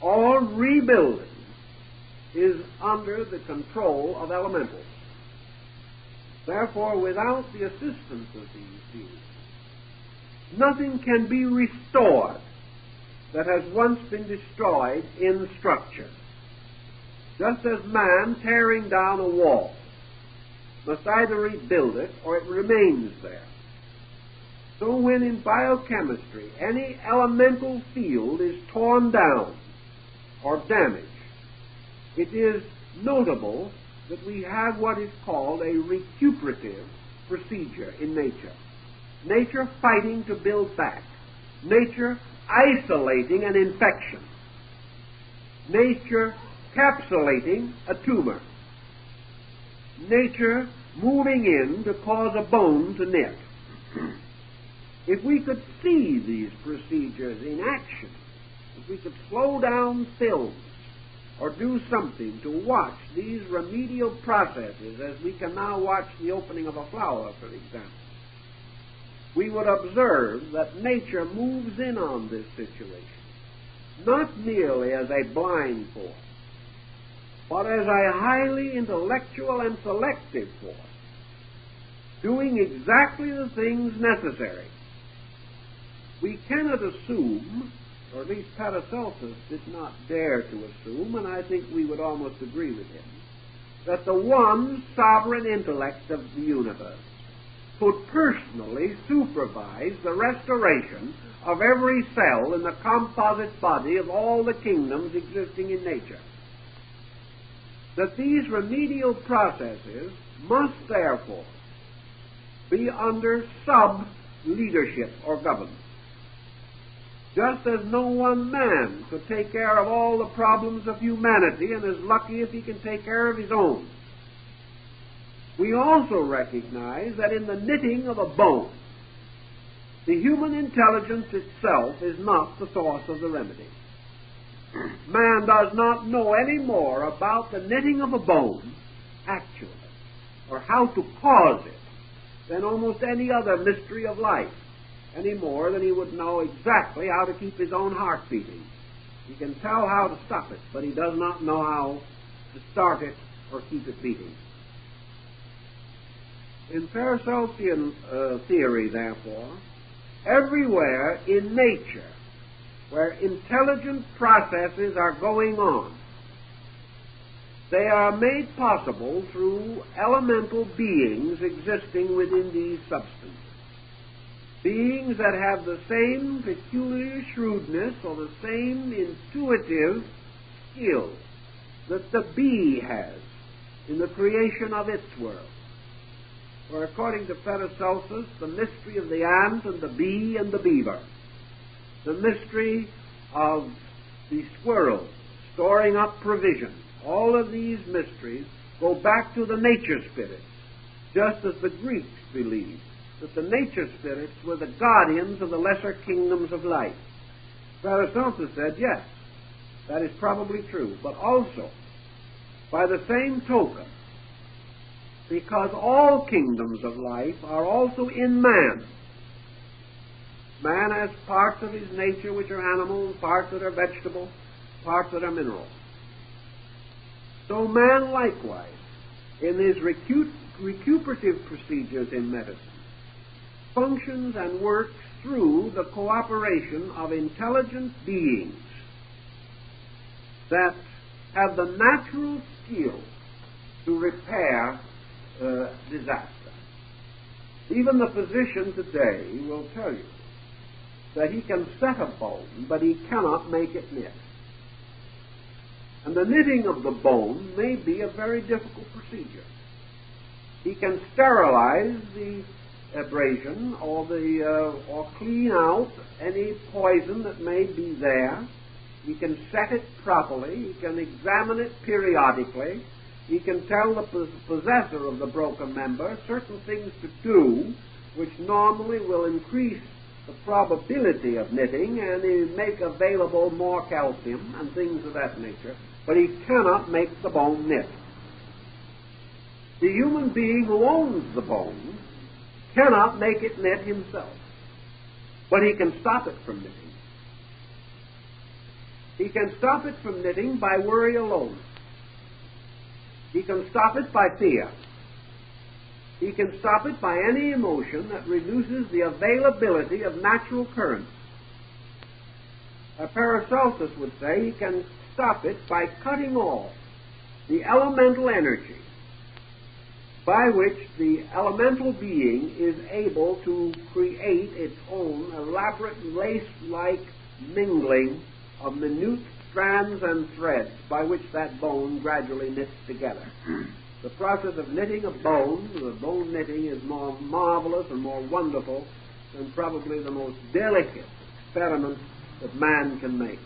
all rebuilding is under the control of elementals. Therefore, without the assistance of these beings, nothing can be restored that has once been destroyed in structure. Just as man tearing down a wall must either rebuild it or it remains there, so when in biochemistry any elemental field is torn down or damaged, it is notable that we have what is called a recuperative procedure in nature. Nature fighting to build back. Nature isolating an infection. Nature capsulating a tumor. Nature moving in to cause a bone to knit. If we could see these procedures in action, if we could slow down films, or do something to watch these remedial processes, as we can now watch the opening of a flower, for example, we would observe that nature moves in on this situation, not merely as a blind force, but as a highly intellectual and selective force, doing exactly the things necessary. We cannot assume, or at least Paracelsus did not dare to assume, and I think we would almost agree with him, that the one sovereign intellect of the universe could personally supervise the restoration of every cell in the composite body of all the kingdoms existing in nature. That these remedial processes must therefore be under sub-leadership or government. Just as no one man could take care of all the problems of humanity and is lucky if he can take care of his own, we also recognize that in the knitting of a bone, the human intelligence itself is not the source of the remedy. Man does not know any more about the knitting of a bone, actually, or how to cause it, than almost any other mystery of life. any more than he would know exactly how to keep his own heart beating. He can tell how to stop it, but he does not know how to start it or keep it beating. In Paracelsian theory, therefore, everywhere in nature where intelligent processes are going on, they are made possible through elemental beings existing within these substances. Beings that have the same peculiar shrewdness or the same intuitive skill that the bee has in the creation of its world. For according to Paracelsus, the mystery of the ant and the bee and the beaver, the mystery of the squirrel storing up provision, all of these mysteries go back to the nature spirits, just as the Greeks believed that the nature spirits were the guardians of the lesser kingdoms of life. Paracelsus said, yes, that is probably true, but also, by the same token, because all kingdoms of life are also in man. Man has parts of his nature which are animal, parts that are vegetable, parts that are mineral. So man likewise, in his recuperative procedures in medicine, functions and works through the cooperation of intelligent beings that have the natural skill to repair disaster. Even the physician today will tell you that he can set a bone, but he cannot make it knit. And the knitting of the bone may be a very difficult procedure. He can sterilize the abrasion or clean out any poison that may be there. He can set it properly. He can examine it periodically. He can tell the possessor of the broken member certain things to do which normally will increase the probability of knitting, and he make available more calcium and things of that nature, but he cannot make the bone knit. The human being who owns the bone cannot make it knit himself, but he can stop it from knitting. He can stop it from knitting by worry alone. He can stop it by fear. He can stop it by any emotion that reduces the availability of natural currents. Paracelsus would say he can stop it by cutting off the elemental energy by which the elemental being is able to create its own elaborate lace-like mingling of minute strands and threads by which that bone gradually knits together. The process of knitting a bone, the bone knitting, is more marvelous and more wonderful than probably the most delicate experiment that man can make.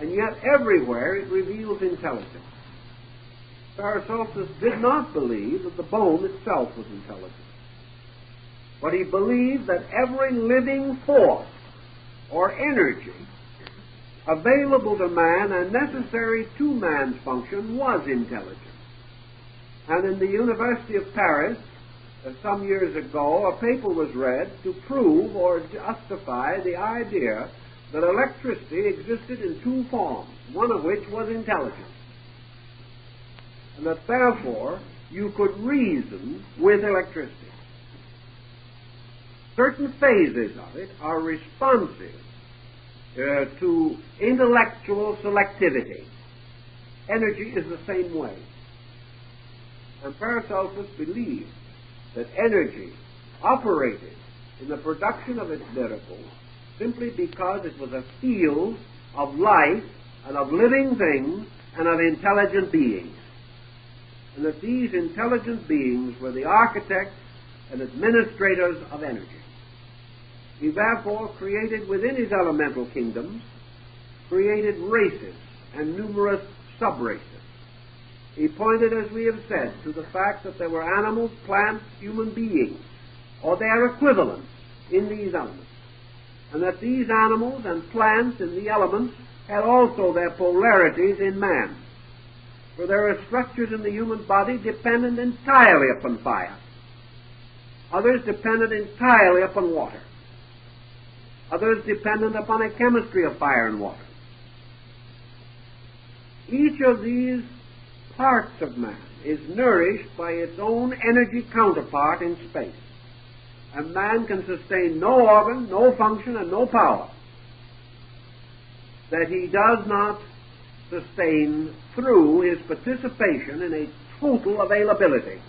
And yet everywhere it reveals intelligence. Paracelsus did not believe that the bone itself was intelligent, but he believed that every living force or energy available to man and necessary to man's function was intelligent. And in the University of Paris, some years ago, a paper was read to prove or justify the idea that electricity existed in two forms, one of which was intelligence, and that therefore you could reason with electricity. Certain phases of it are responsive to intellectual selectivity. Energy is the same way. And Paracelsus believed that energy operated in the production of its miracles simply because it was a field of life and of living things and of intelligent beings. And that these intelligent beings were the architects and administrators of energy. He therefore created within his elemental kingdoms, created races and numerous sub-races. He pointed, as we have said, to the fact that there were animals, plants, human beings, or their equivalents in these elements, and that these animals and plants in the elements had also their polarities in man. For there are structures in the human body dependent entirely upon fire, others dependent entirely upon water, others dependent upon a chemistry of fire and water. Each of these parts of man is nourished by its own energy counterpart in space. And man can sustain no organ, no function, and no power that he does not sustain through his participation in a total availability.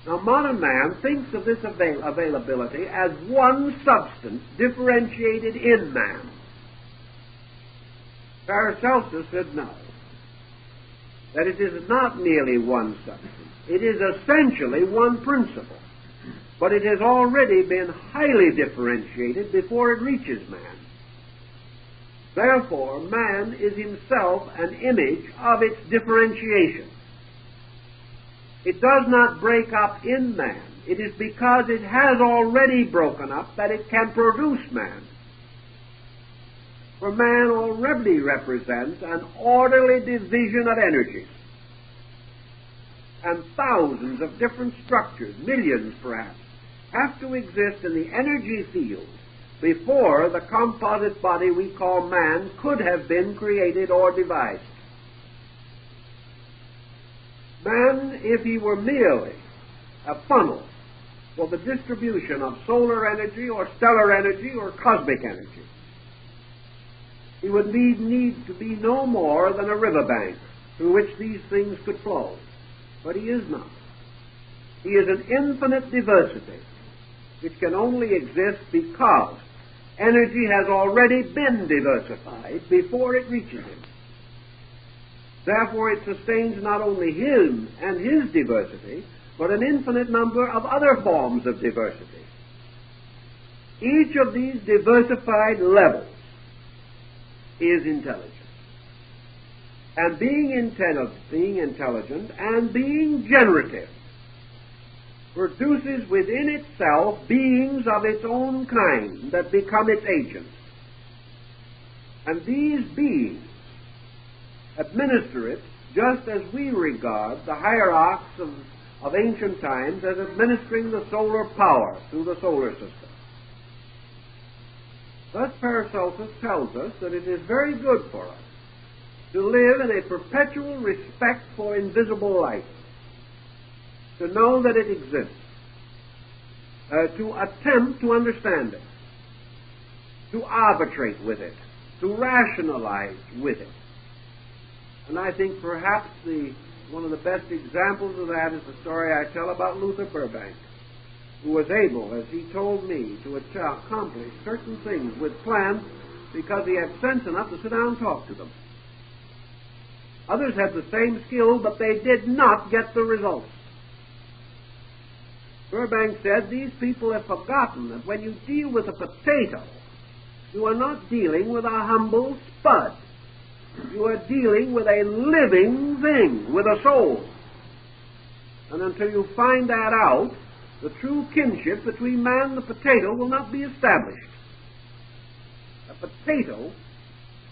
Now, modern man thinks of this availability as one substance differentiated in man. Paracelsius said no, that it is not merely one substance. It is essentially one principle, but it has already been highly differentiated before it reaches man. Therefore, man is himself an image of its differentiation. It does not break up in man. It is because it has already broken up that it can produce man. For man already represents an orderly division of energies, and thousands of different structures, millions perhaps, have to exist in the energy field before the composite body we call man could have been created or devised. Man, if he were merely a funnel for the distribution of solar energy or stellar energy or cosmic energy, he would need to be no more than a riverbank through which these things could flow. But he is not. He is an infinite diversity which can only exist because energy has already been diversified before it reaches him. Therefore, it sustains not only him and his diversity, but an infinite number of other forms of diversity. Each of these diversified levels is intelligent. And being intelligent and being generative produces within itself beings of its own kind that become its agents. And these beings administer it just as we regard the hierarchs of ancient times as administering the solar power through the solar system. Thus Paracelsus tells us that it is very good for us to live in a perpetual respect for invisible light, to know that it exists, to attempt to understand it, to arbitrate with it, to rationalize with it. And I think perhaps one of the best examples of that is the story I tell about Luther Burbank, who was able, as he told me, to accomplish certain things with plants because he had sense enough to sit down and talk to them. Others had the same skill, but they did not get the results. Burbank said, these people have forgotten that when you deal with a potato, you are not dealing with a humble spud. You are dealing with a living thing, with a soul. And until you find that out, the true kinship between man and the potato will not be established. A potato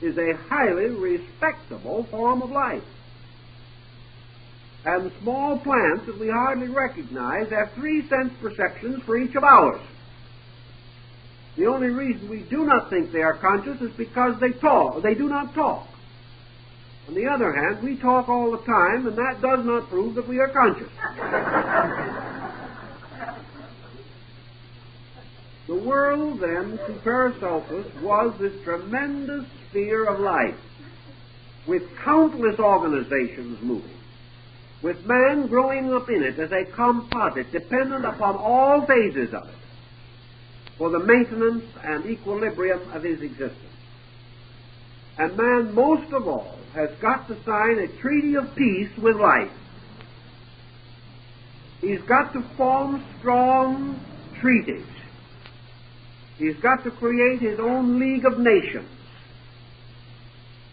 is a highly respectable form of life. And small plants that we hardly recognize have 3 sense perceptions for each of ours. The only reason we do not think they are conscious is because they do not talk. On the other hand, we talk all the time, and that does not prove that we are conscious. The world, then, to Paracelsus, was this tremendous sphere of life, with countless organizations moving, with man growing up in it as a composite dependent upon all phases of it for the maintenance and equilibrium of his existence. And man, most of all, has got to sign a treaty of peace with life. He's got to form strong treaties. He's got to create his own League of Nations,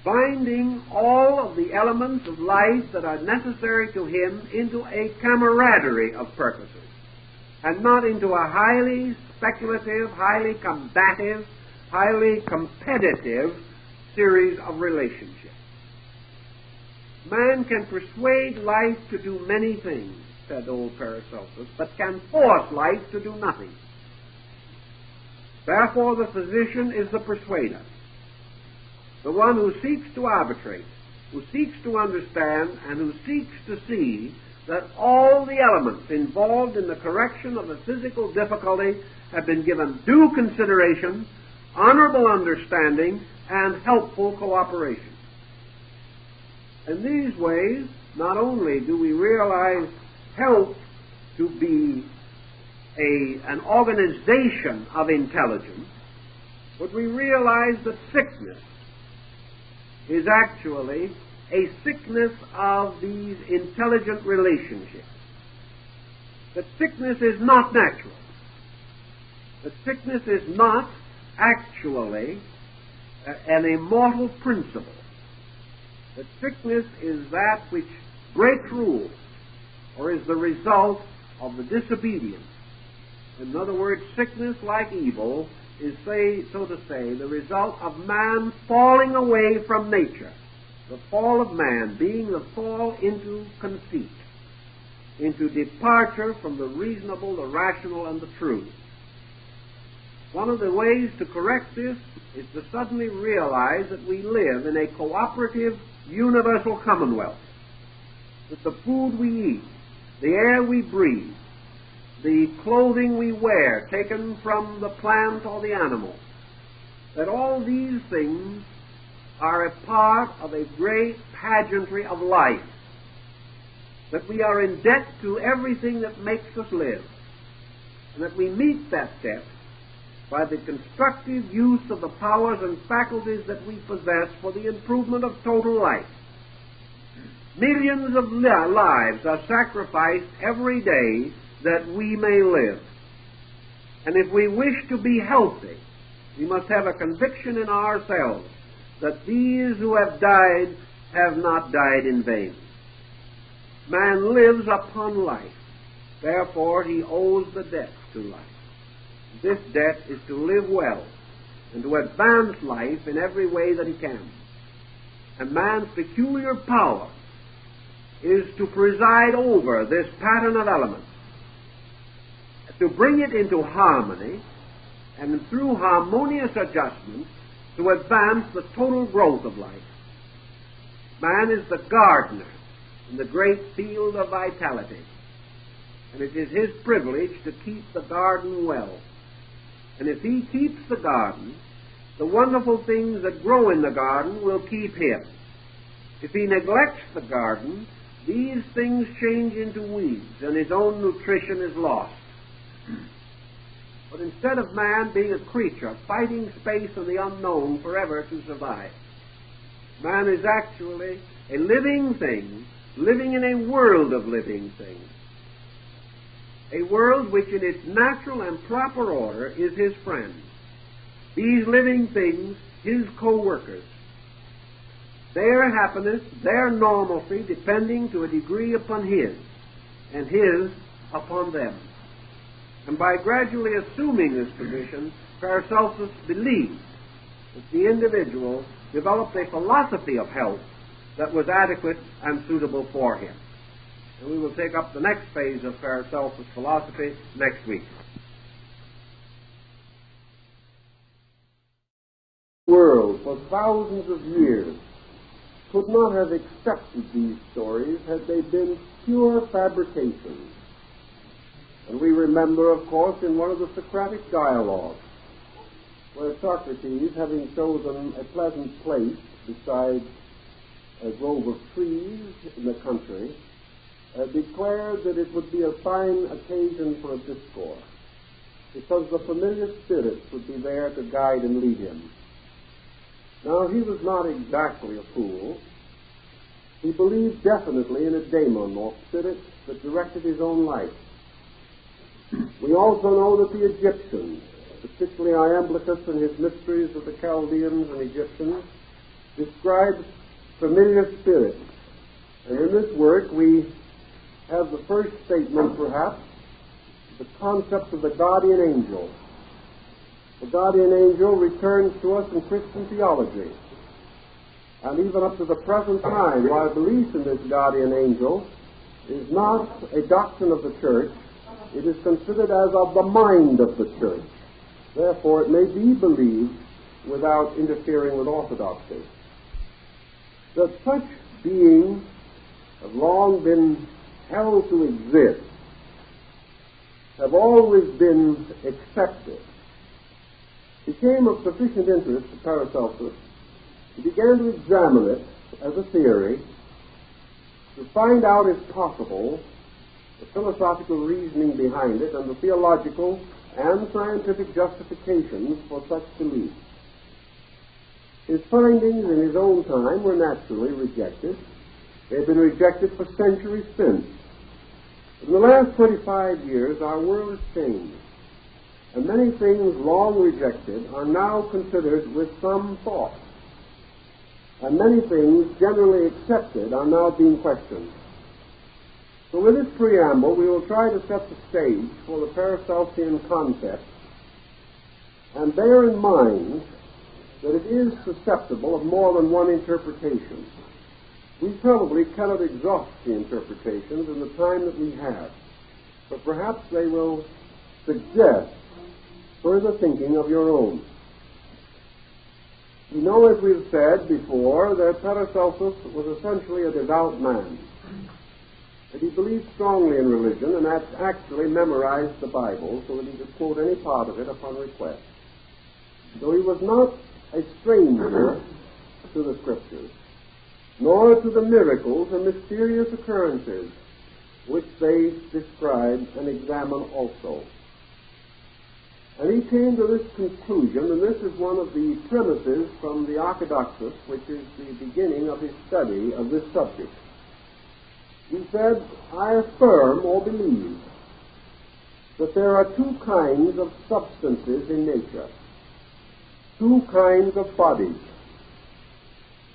binding all of the elements of life that are necessary to him into a camaraderie of purposes, and not into a highly speculative, highly combative, highly competitive series of relationships. Man can persuade life to do many things, said old Paracelsus, but can force life to do nothing. Therefore, the physician is the persuader, the one who seeks to arbitrate, who seeks to understand, and who seeks to see that all the elements involved in the correction of a physical difficulty have been given due consideration, honorable understanding, and helpful cooperation. In these ways, not only do we realize health to be an organization of intelligence, but we realize that sickness is actually a sickness of these intelligent relationships. That sickness is not natural. That sickness is not actually an immortal principle. That sickness is that which breaks rules or is the result of the disobedience. In other words, sickness, like evil, is, so to say, the result of man falling away from nature. The fall of man being the fall into conceit, into departure from the reasonable, the rational, and the true. One of the ways to correct this is to suddenly realize that we live in a cooperative, universal commonwealth. That the food we eat, the air we breathe, the clothing we wear, taken from the plant or the animal, that all these things are a part of a great pageantry of life, that we are in debt to everything that makes us live, and that we meet that debt by the constructive use of the powers and faculties that we possess for the improvement of total life. Millions of lives are sacrificed every day that we may live. And if we wish to be healthy, we must have a conviction in ourselves that these who have died have not died in vain. Man lives upon life. Therefore, he owes the debt to life. This debt is to live well and to advance life in every way that he can. And man's peculiar power is to preside over this pattern of elements, to bring it into harmony, and through harmonious adjustment to advance the total growth of life. Man is the gardener in the great field of vitality, and it is his privilege to keep the garden well. And if he keeps the garden, the wonderful things that grow in the garden will keep him. If he neglects the garden, these things change into weeds, and his own nutrition is lost. But instead of man being a creature fighting space and the unknown forever to survive, man is actually a living thing, living in a world of living things. A world which in its natural and proper order is his friend. These living things, his co-workers. Their happiness, their normalcy, depending to a degree upon his, and his upon them. And by gradually assuming this position, Paracelsus believed that the individual developed a philosophy of health that was adequate and suitable for him. And we will take up the next phase of Paracelsus' philosophy next week. The world, for thousands of years, could not have accepted these stories had they been pure fabrications. And we remember, of course, in one of the Socratic dialogues, where Socrates, having chosen a pleasant place beside a grove of trees in the country, declared that it would be a fine occasion for a discourse, because the familiar spirits would be there to guide and lead him. Now, he was not exactly a fool. He believed definitely in a daemon, or spirit, that directed his own life. We also know that the Egyptians, particularly Iamblichus and his mysteries of the Chaldeans and Egyptians, described familiar spirits. And in this work we have the first statement, perhaps, the concept of the guardian angel. The guardian angel returns to us in Christian theology. And even up to the present time, while belief in this guardian angel is not a doctrine of the Church, it is considered as of the mind of the Church, Therefore, it may be believed without interfering with orthodoxy that such beings have long been held to exist, have always been accepted. It became of sufficient interest to Paracelsus. He began to examine it as a theory to find out, if possible, the philosophical reasoning behind it and the theological and scientific justifications for such belief. His findings in his own time were naturally rejected. They have been rejected for centuries since. In the last 25 years, our world has changed, and many things long rejected are now considered with some thought, and many things generally accepted are now being questioned. So with this preamble, we will try to set the stage for the Paracelsian concept and bear in mind that it is susceptible of more than one interpretation. We probably cannot exhaust the interpretations in the time that we have, but perhaps they will suggest further thinking of your own. You know, as we've said before, that Paracelsus was essentially a devout man, that he believed strongly in religion and had actually memorized the Bible so that he could quote any part of it upon request. Though he was not a stranger to the Scriptures, nor to the miracles and mysterious occurrences which they describe and examine also. And he came to this conclusion, and this is one of the premises from the Orthodoxus, which is the beginning of his study of this subject. He said, I affirm or believe that there are two kinds of substances in nature, two kinds of bodies.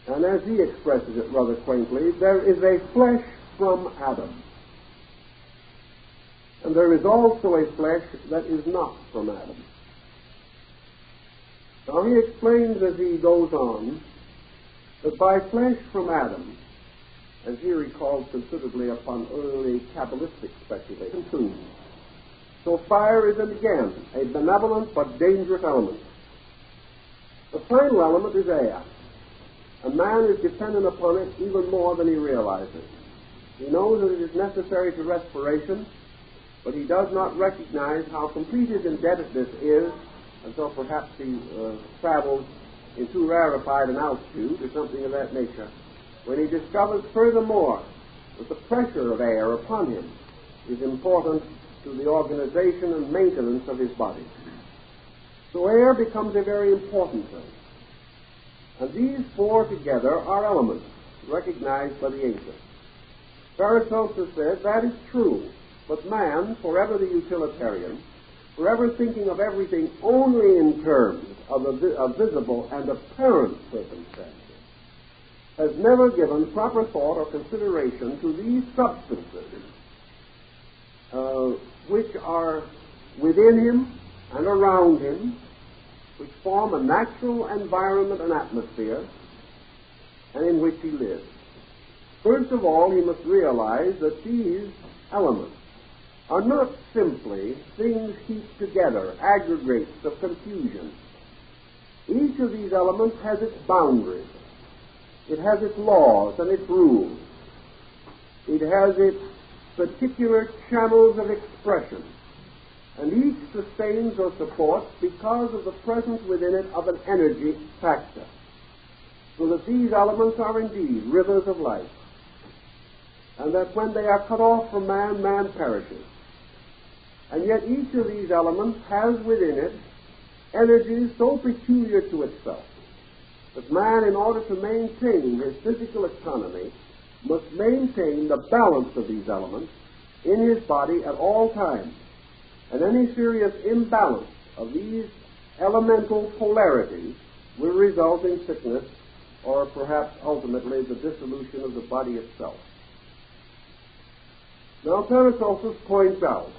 And as he expresses it rather quaintly, there is a flesh from Adam, and there is also a flesh that is not from Adam. Now he explains as he goes on that by flesh from Adam, as he recalls considerably upon early Kabbalistic speculation too, so fire is again a benevolent but dangerous element. The final element is air. A man is dependent upon it even more than he realizes. He knows that it is necessary to respiration, but he does not recognize how complete his indebtedness is until perhaps he travels in too rarefied an altitude or something of that nature, when he discovers furthermore that the pressure of air upon him is important to the organization and maintenance of his body. So air becomes a very important thing. And these four together are elements recognized by the ancients. Paracelsus says that is true, but man, forever the utilitarian, forever thinking of everything only in terms of visible and apparent circumstances, has never given proper thought or consideration to these substances which are within him and around him, which form a natural environment and atmosphere, and in which he lives. First of all, he must realize that these elements are not simply things heaped together, aggregates of confusion. Each of these elements has its boundaries. It has its laws and its rules. It has its particular channels of expression. And each sustains or supports because of the presence within it of an energy factor. So that these elements are indeed rivers of life. And that when they are cut off from man, man perishes. And yet each of these elements has within it energies so peculiar to itself that man, in order to maintain his physical economy, must maintain the balance of these elements in his body at all times. And any serious imbalance of these elemental polarities will result in sickness or perhaps ultimately the dissolution of the body itself. Now Paracelsus points out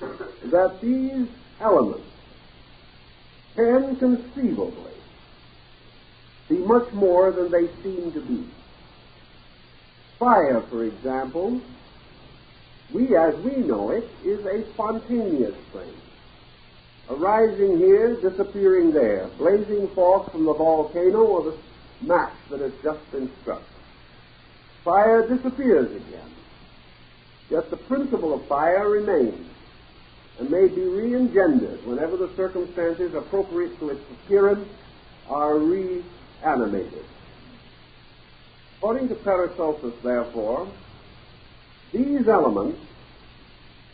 that these elements can conceivably be much more than they seem to be. Fire, for example, as we know it, is a spontaneous thing. arising here, disappearing there, blazing forth from the volcano or the match that has just been struck. Fire disappears again, yet the principle of fire remains and may be re-engendered whenever the circumstances appropriate to its appearance are reanimated. According to Paracelsus, therefore, these elements,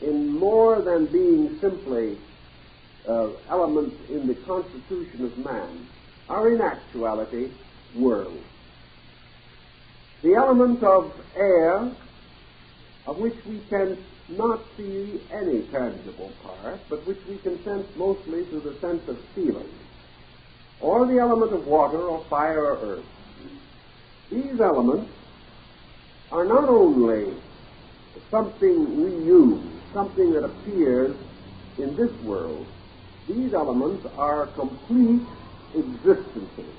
in more than being simply elements in the constitution of man, are in actuality worlds. The element of air, of which we can not see any tangible part, but which we can sense mostly through the sense of feeling, or the element of water or fire or earth. These elements are not only something we use, something that appears in this world. These elements are complete existences.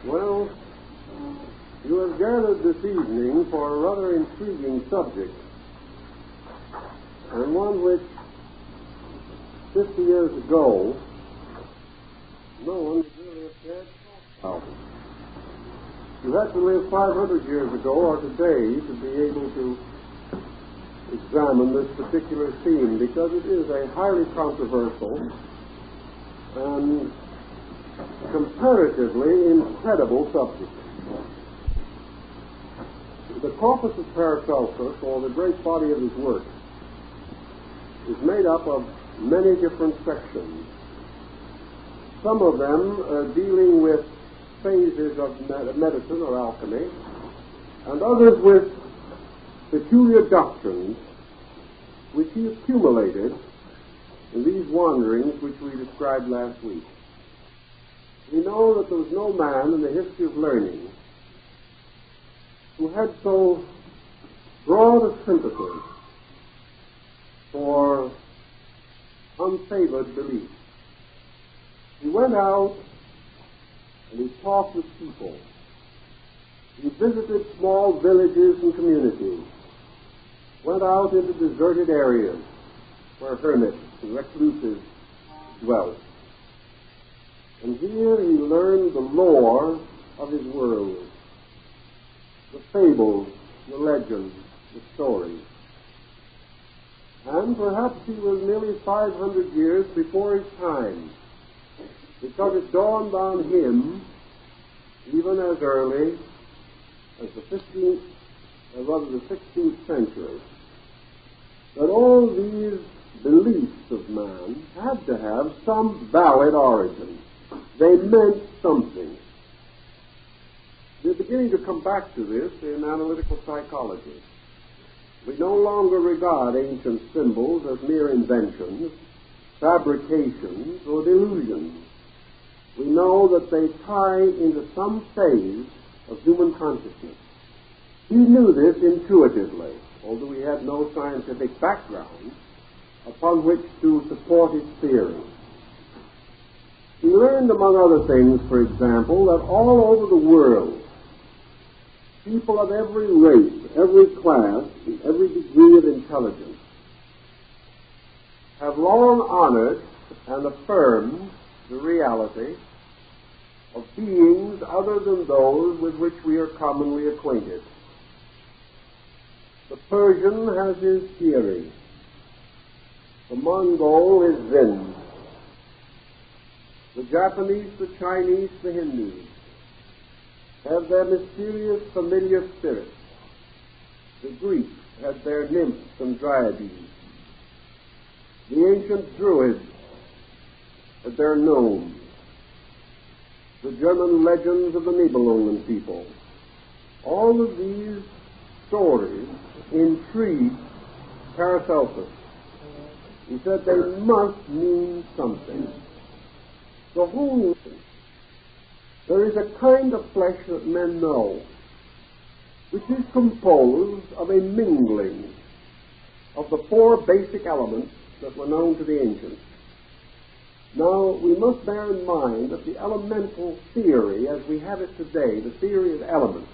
Well, you have gathered this evening for a rather intriguing subject, and one which 50 years ago no one would really have cared to talk about. You had to live 500 years ago or today to be able to examine this particular theme, because it is a highly controversial and comparatively incredible subject. The corpus of Paracelsus, or the great body of his work, is made up of many different sections. Some of them dealing with phases of medicine or alchemy, and others with peculiar doctrines which he accumulated in these wanderings which we described last week. We know that there was no man in the history of learning who had so broad a sympathy for unfavored belief. He went out and he talked with people. He visited small villages and communities, went out into deserted areas where hermits and recluses dwelt. And here he learned the lore of his world, the fables, the legends, the stories. And perhaps he was nearly 500 years before his time, because it dawned on him, even as early as the 16th century, that all these beliefs of man had to have some valid origin. They meant something. We're beginning to come back to this in analytical psychology. We no longer regard ancient symbols as mere inventions, fabrications, or delusions. We know that they tie into some phase of human consciousness. He knew this intuitively, although he had no scientific background upon which to support his theory. He learned, among other things, for example, that all over the world, people of every race, every class, every degree of intelligence have long honored and affirmed the reality of beings other than those with which we are commonly acquainted. The Persian has his theory. The Mongol is Zen. The Japanese, the Chinese, the Hindus have their mysterious familiar spirits. The Greeks had their nymphs and dryads. The ancient Druids had their gnomes. The German legends of the Nibelungen people. All of these stories intrigued Paracelsus. He said they must mean something. The whole thing. There is a kind of flesh that men know, which is composed of a mingling of the four basic elements that were known to the ancients. Now, we must bear in mind that the elemental theory, as we have it today, the theory of elements,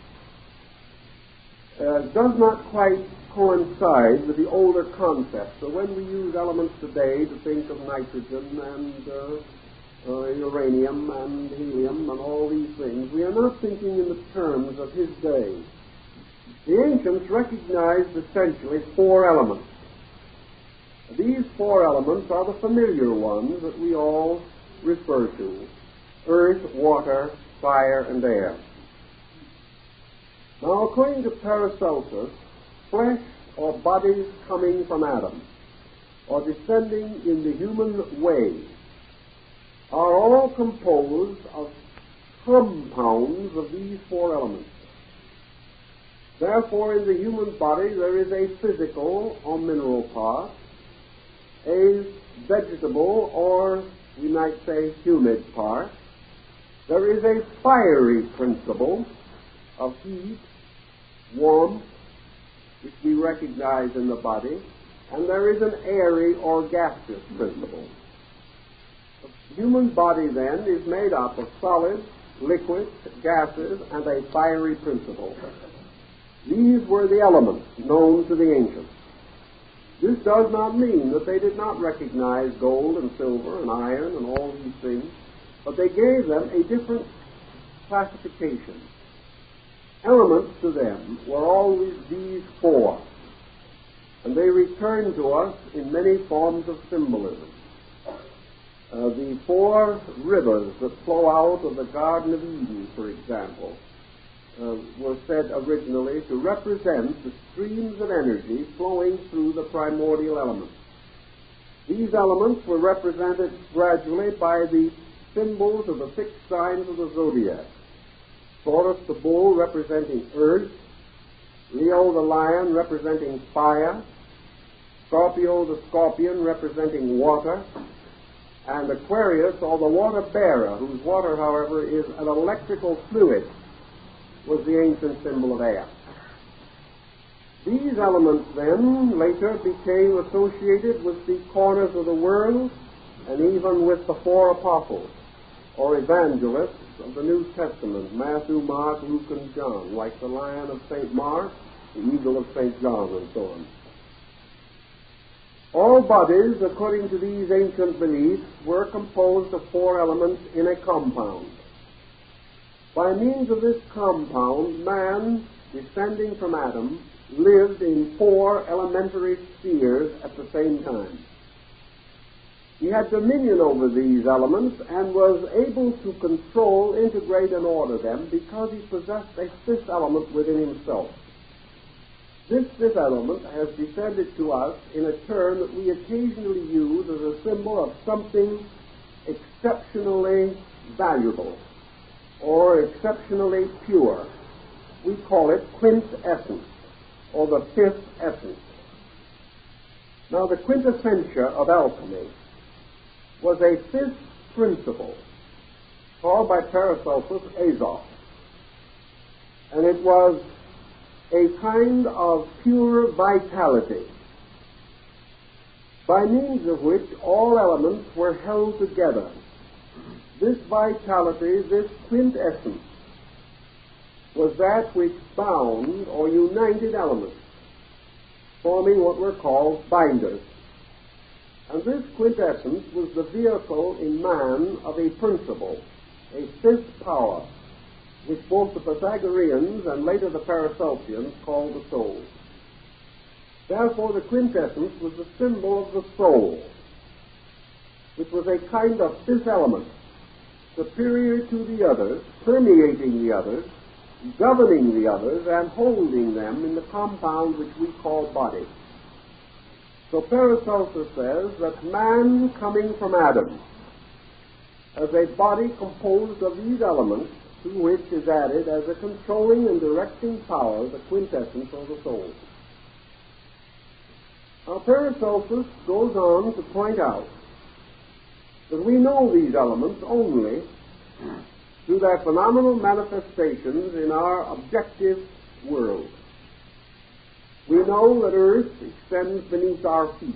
does not quite coincide with the older concepts. So when we use elements today to think of nitrogen and uranium and helium and all these things, we are not thinking in the terms of his day. The ancients recognized essentially four elements. These four elements are the familiar ones that we all refer to: earth, water, fire, and air. Now, according to Paracelsus, flesh or bodies coming from Adam or descending in the human way are all composed of compounds of these four elements. Therefore, in the human body there is a physical or mineral part, a vegetable or, we might say, humid part. There is a fiery principle of heat, warmth, which we recognize in the body, and there is an airy or gaseous principle. The human body, then, is made up of solids, liquids, gases, and a fiery principle. These were the elements known to the ancients. This does not mean that they did not recognize gold and silver and iron and all these things, but they gave them a different classification. Elements to them were always these four, and they return to us in many forms of symbolism. The four rivers that flow out of the Garden of Eden, for example, were said originally to represent the streams of energy flowing through the primordial elements. These elements were represented gradually by the symbols of the six signs of the zodiac: Taurus the bull representing earth, Leo the lion representing fire, Scorpio the scorpion representing water, and Aquarius, or the water bearer, whose water, however, is an electrical fluid, was the ancient symbol of air. These elements then later became associated with the corners of the world and even with the four apostles or evangelists of the New Testament: Matthew, Mark, Luke, and John, like the lion of St. Mark, the eagle of St. John, and so on. All bodies, according to these ancient beliefs, were composed of four elements in a compound. By means of this compound, man, descending from Adam, lived in four elementary spheres at the same time. He had dominion over these elements and was able to control, integrate, and order them because he possessed a fifth element within himself. This fifth element has descended to us in a term that we occasionally use as a symbol of something exceptionally valuable or exceptionally pure. We call it quintessence, or the fifth essence. Now, the quintessentia of alchemy was a fifth principle called by Paracelsus azot, and it was a kind of pure vitality by means of which all elements were held together. This vitality, this quintessence, was that which bound or united elements, forming what were called binders. And this quintessence was the vehicle in man of a principle, a fifth power, which both the Pythagoreans and later the Paracelsians called the soul. Therefore, the quintessence was the symbol of the soul, which was a kind of fifth element, superior to the others, permeating the others, governing the others, and holding them in the compound which we call body. So Paracelsus says that man coming from Adam as a body composed of these elements, to which is added as a controlling and directing power the quintessence or the soul. Now Paracelsus goes on to point out that we know these elements only through their phenomenal manifestations in our objective world. We know that earth extends beneath our feet,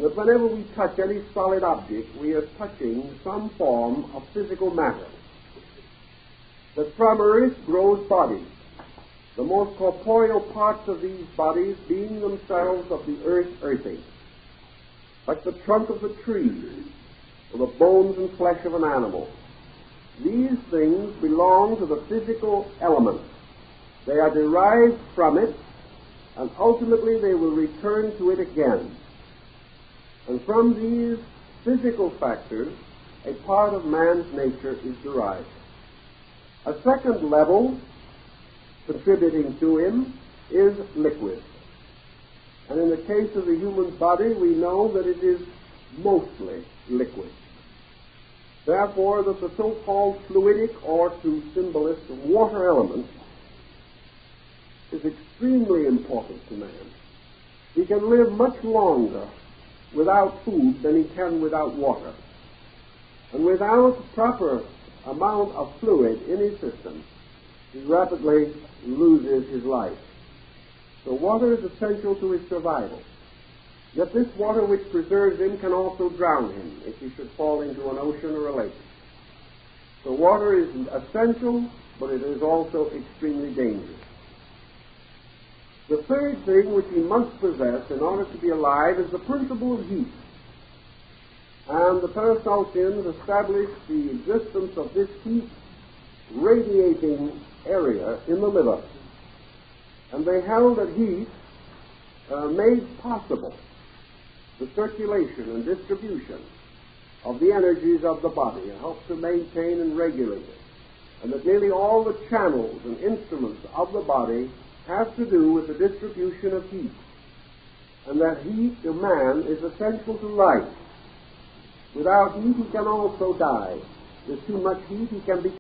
that whenever we touch any solid object, we are touching some form of physical matter. That from earth grows bodies, the most corporeal parts of these bodies being themselves of the earthing, like the trunk of the tree, or the bones and flesh of an animal. These things belong to the physical element. They are derived from it, and ultimately they will return to it again. And from these physical factors, a part of man's nature is derived. A second level contributing to him is liquid. And in the case of the human body, we know that it is mostly liquid. Therefore, that the so-called fluidic, or to symbolists, water element, is extremely important to man. He can live much longer without food than he can without water. And without proper amount of fluid in his system, he rapidly loses his life. So water is essential to his survival. Yet this water which preserves him can also drown him if he should fall into an ocean or a lake. So water is essential, but it is also extremely dangerous. The third thing which he must possess in order to be alive is the principle of heat. And the Paracelsians established the existence of this heat radiating area in the liver. And they held that heat made possible the circulation and distribution of the energies of the body and helped to maintain and regulate it. And that nearly all the channels and instruments of the body have to do with the distribution of heat. And that heat to man is essential to life. Without heat he can also die. With too much heat he can be